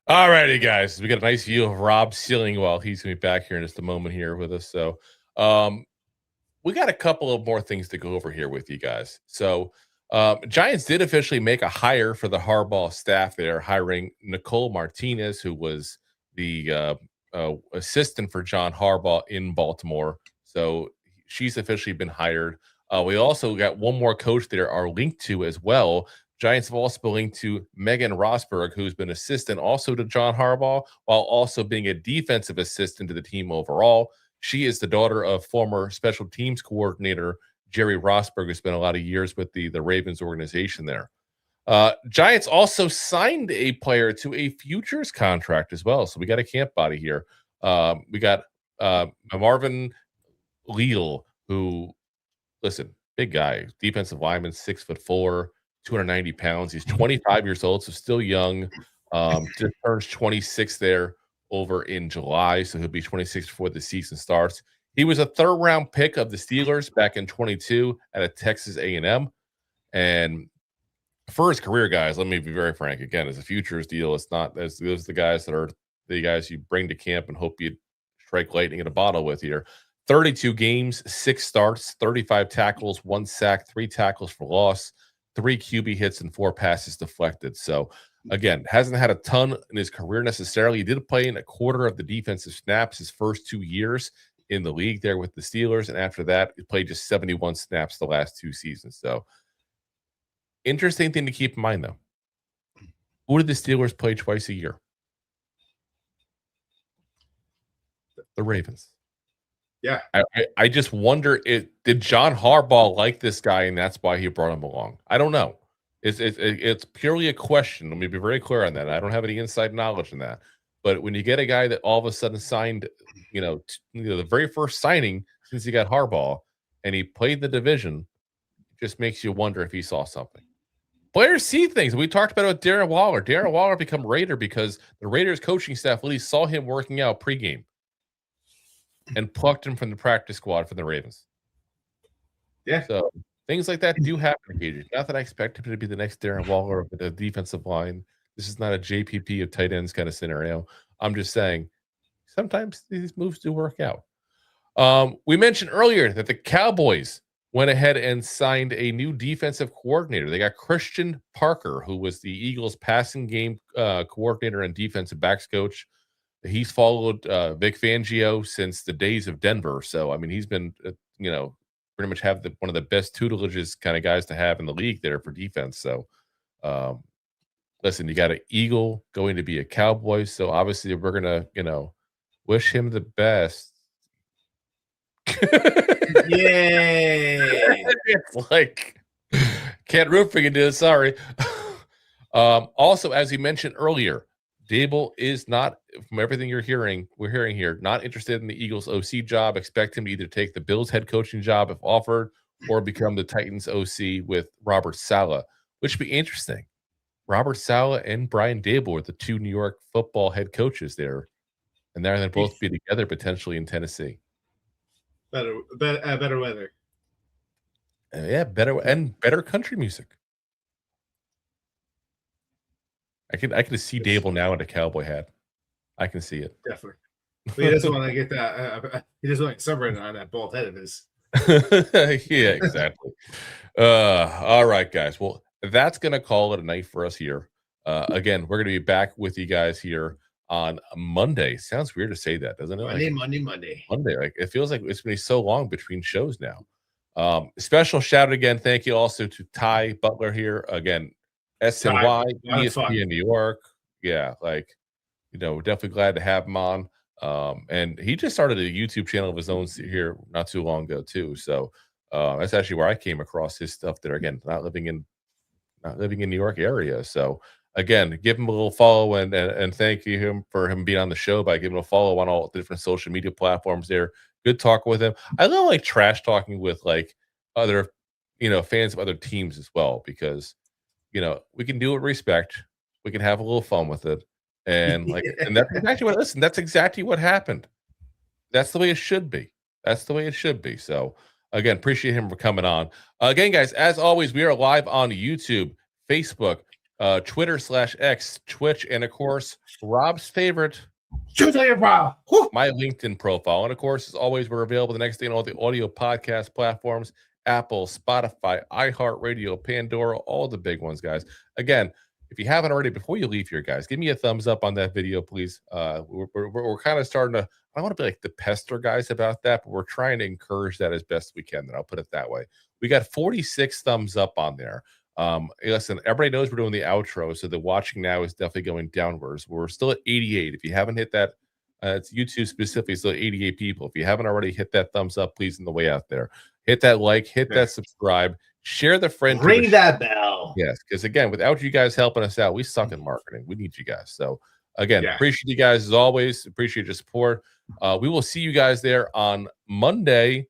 All righty, guys. We got a nice view of Rob Sealing while he's going to be back here in just a moment here with us. So we got a couple of more things to go over here with you guys. So Giants did officially make a hire for the Harbaugh staff there, hiring Nicole Martinez, who was the assistant for John Harbaugh in Baltimore. So she's officially been hired. We also got one more coach there are linked to as well. Giants have also been linked to Megan Rosberg, who's been assistant also to John Harbaugh, while also being a defensive assistant to the team overall. She is the daughter of former special teams coordinator Jerry Rosburg, who spent a lot of years with the Ravens organization there. Giants also signed a player to a futures contract as well. So we got a camp body here. We got Marvin Leal, who, listen, big guy, defensive lineman, 6'4", 290 pounds. He's 25 years old, so still young. Just turns 26 there over in July, so he'll be 26 before the season starts. He was a third-round pick of the Steelers back in 22 at a Texas A&M, and for his career, guys, let me be very frank. Again, as a futures deal, it's not as those are the guys that are the guys you bring to camp and hope you strike lightning in a bottle with here. 32 games, 6 starts, 35 tackles, 1 sack, 3 tackles for loss, 3 QB hits, and 4 passes deflected. So, again, hasn't had a ton in his career necessarily. He did play in a quarter of the defensive snaps his first 2 years in the league there with the Steelers, and after that, he played just 71 snaps the last 2 seasons. So, interesting thing to keep in mind, though. Who did the Steelers play twice a year? The Ravens. Yeah. I just wonder, did John Harbaugh like this guy, and that's why he brought him along? I don't know. It's purely a question. Let me be very clear on that. I don't have any inside knowledge in that. But when you get a guy that all of a sudden signed, the very first signing since he got Harbaugh, and he played the division, it just makes you wonder if he saw something. Players see things. We talked about it with Darren Waller. Darren Waller become Raider because the Raiders coaching staff really saw him working out pregame and plucked him from the practice squad for the Ravens. Yeah. So things like that do happen occasionally. Not that I expect him to be the next Darren Waller of the defensive line. This is not a JPP of tight ends kind of scenario. I'm just saying sometimes these moves do work out. We mentioned earlier that the Cowboys went ahead and signed a new defensive coordinator. They got Christian Parker, who was the Eagles passing game coordinator and defensive backs coach. He's followed Vic Fangio since the days of Denver. So, I mean, he's been, pretty much have one of the best tutelages kind of guys to have in the league there for defense. So, listen, you got an Eagle going to be a Cowboy. So, obviously, we're going to, wish him the best. Yay! It's like, can't root for you, dude. Sorry. Also, as you mentioned earlier, Dable is not, from everything we're hearing here, not interested in the Eagles OC job. Expect him to either take the Bills head coaching job if offered or become the Titans OC with Robert Saleh, which would be interesting. Robert Saleh and Brian Dable are the 2 New York football head coaches there, and they're going to both be together potentially in Tennessee. Better weather. Yeah, better country music. I can see Dable now in a cowboy hat. I can see it. Definitely. But he doesn't want to get that. He doesn't want sunburn on that bald head of his. Yeah, exactly. All right, guys. Well, that's gonna call it a night for us here. Again, we're gonna be back with you guys here on Monday. Sounds weird to say that, doesn't it? Monday. Like it feels like it's been so long between shows now. Special shout out again. Thank you also to Ty Butler here again. SNY, ESPN New York. Yeah, we're definitely glad to have him on. And he just started a YouTube channel of his own here not too long ago too. So that's actually where I came across his stuff there. Again, not living in New York area. So again, give him a little follow and thank you for him being on the show by giving him a follow on all the different social media platforms there. Good talk with him. I love like trash talking with like other, fans of other teams as well, because we can do it with respect. We can have a little fun with it. And and that's exactly what happened. That's the way it should be. So again, appreciate him for coming on. Again, guys, as always, we are live on YouTube, Facebook, Twitter /X, Twitch, and of course, Rob's favorite, my LinkedIn profile. And of course, as always, we're available the next day on all the audio podcast platforms. Apple, Spotify, iHeartRadio, Pandora, all the big ones, guys. Again, if you haven't already, before you leave here, guys, give me a thumbs up on that video, please. We're kind of starting to, I don't want to be like the pester guys about that, but we're trying to encourage that as best we can. And I'll put it that way. We got 46 thumbs up on there. Listen, everybody knows we're doing the outro, so the watching now is definitely going downwards. We're still at 88. If you haven't hit that It's YouTube specifically, so 88 people. If you haven't already, hit that thumbs up, please, on the way out there. Hit that like, hit that subscribe, share the friend. Ring that bell. Yes, because again, without you guys helping us out, we suck in marketing. We need you guys. So again, appreciate you guys as always. Appreciate your support. We will see you guys there on Monday.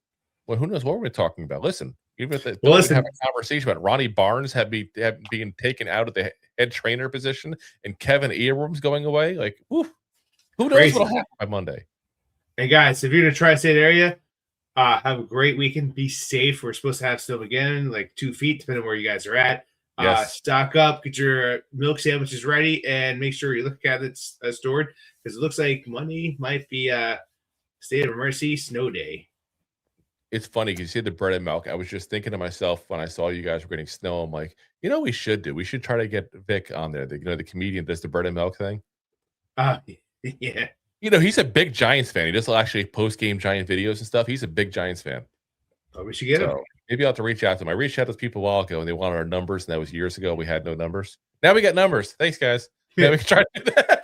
Well, who knows what we're talking about? Listen, even if they have a conversation about Ronnie Barnes being taken out of the head trainer position and Kevin Abrams going away, like, who knows what'll happen by Monday? Hey guys, if you're in the tri-state area, have a great weekend. Be safe. We're supposed to have snow again, like 2 feet, depending on where you guys are at. Stock up, get your milk sandwiches ready, and make sure you look at it stored, because it looks like Monday might be a state of emergency snow day. It's funny because you see the bread and milk. I was just thinking to myself when I saw you guys were getting snow, I'm like, you know what we should do? We should try to get Vic on there. The comedian does the bread and milk thing. Yeah. He's a big Giants fan. He does actually post-game Giant videos and stuff. He's a big Giants fan. Oh, we should get him. Maybe I'll have to reach out to him. I reached out to those people a while ago, and they wanted our numbers, and that was years ago. We had no numbers. Now we got numbers. Thanks, guys. Yeah, we can try to do that.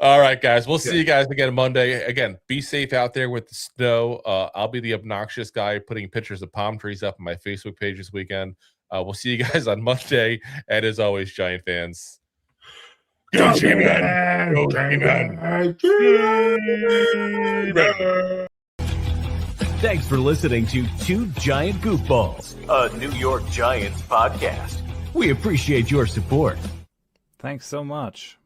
All right, guys. We'll see you guys again Monday. Again, be safe out there with the snow. I'll be the obnoxious guy putting pictures of palm trees up on my Facebook page this weekend. We'll see you guys on Monday. And as always, Giant fans, go G-Man! Go G-Man! Thanks for listening to Two Giant Goofballs, a New York Giants podcast. We appreciate your support. Thanks so much.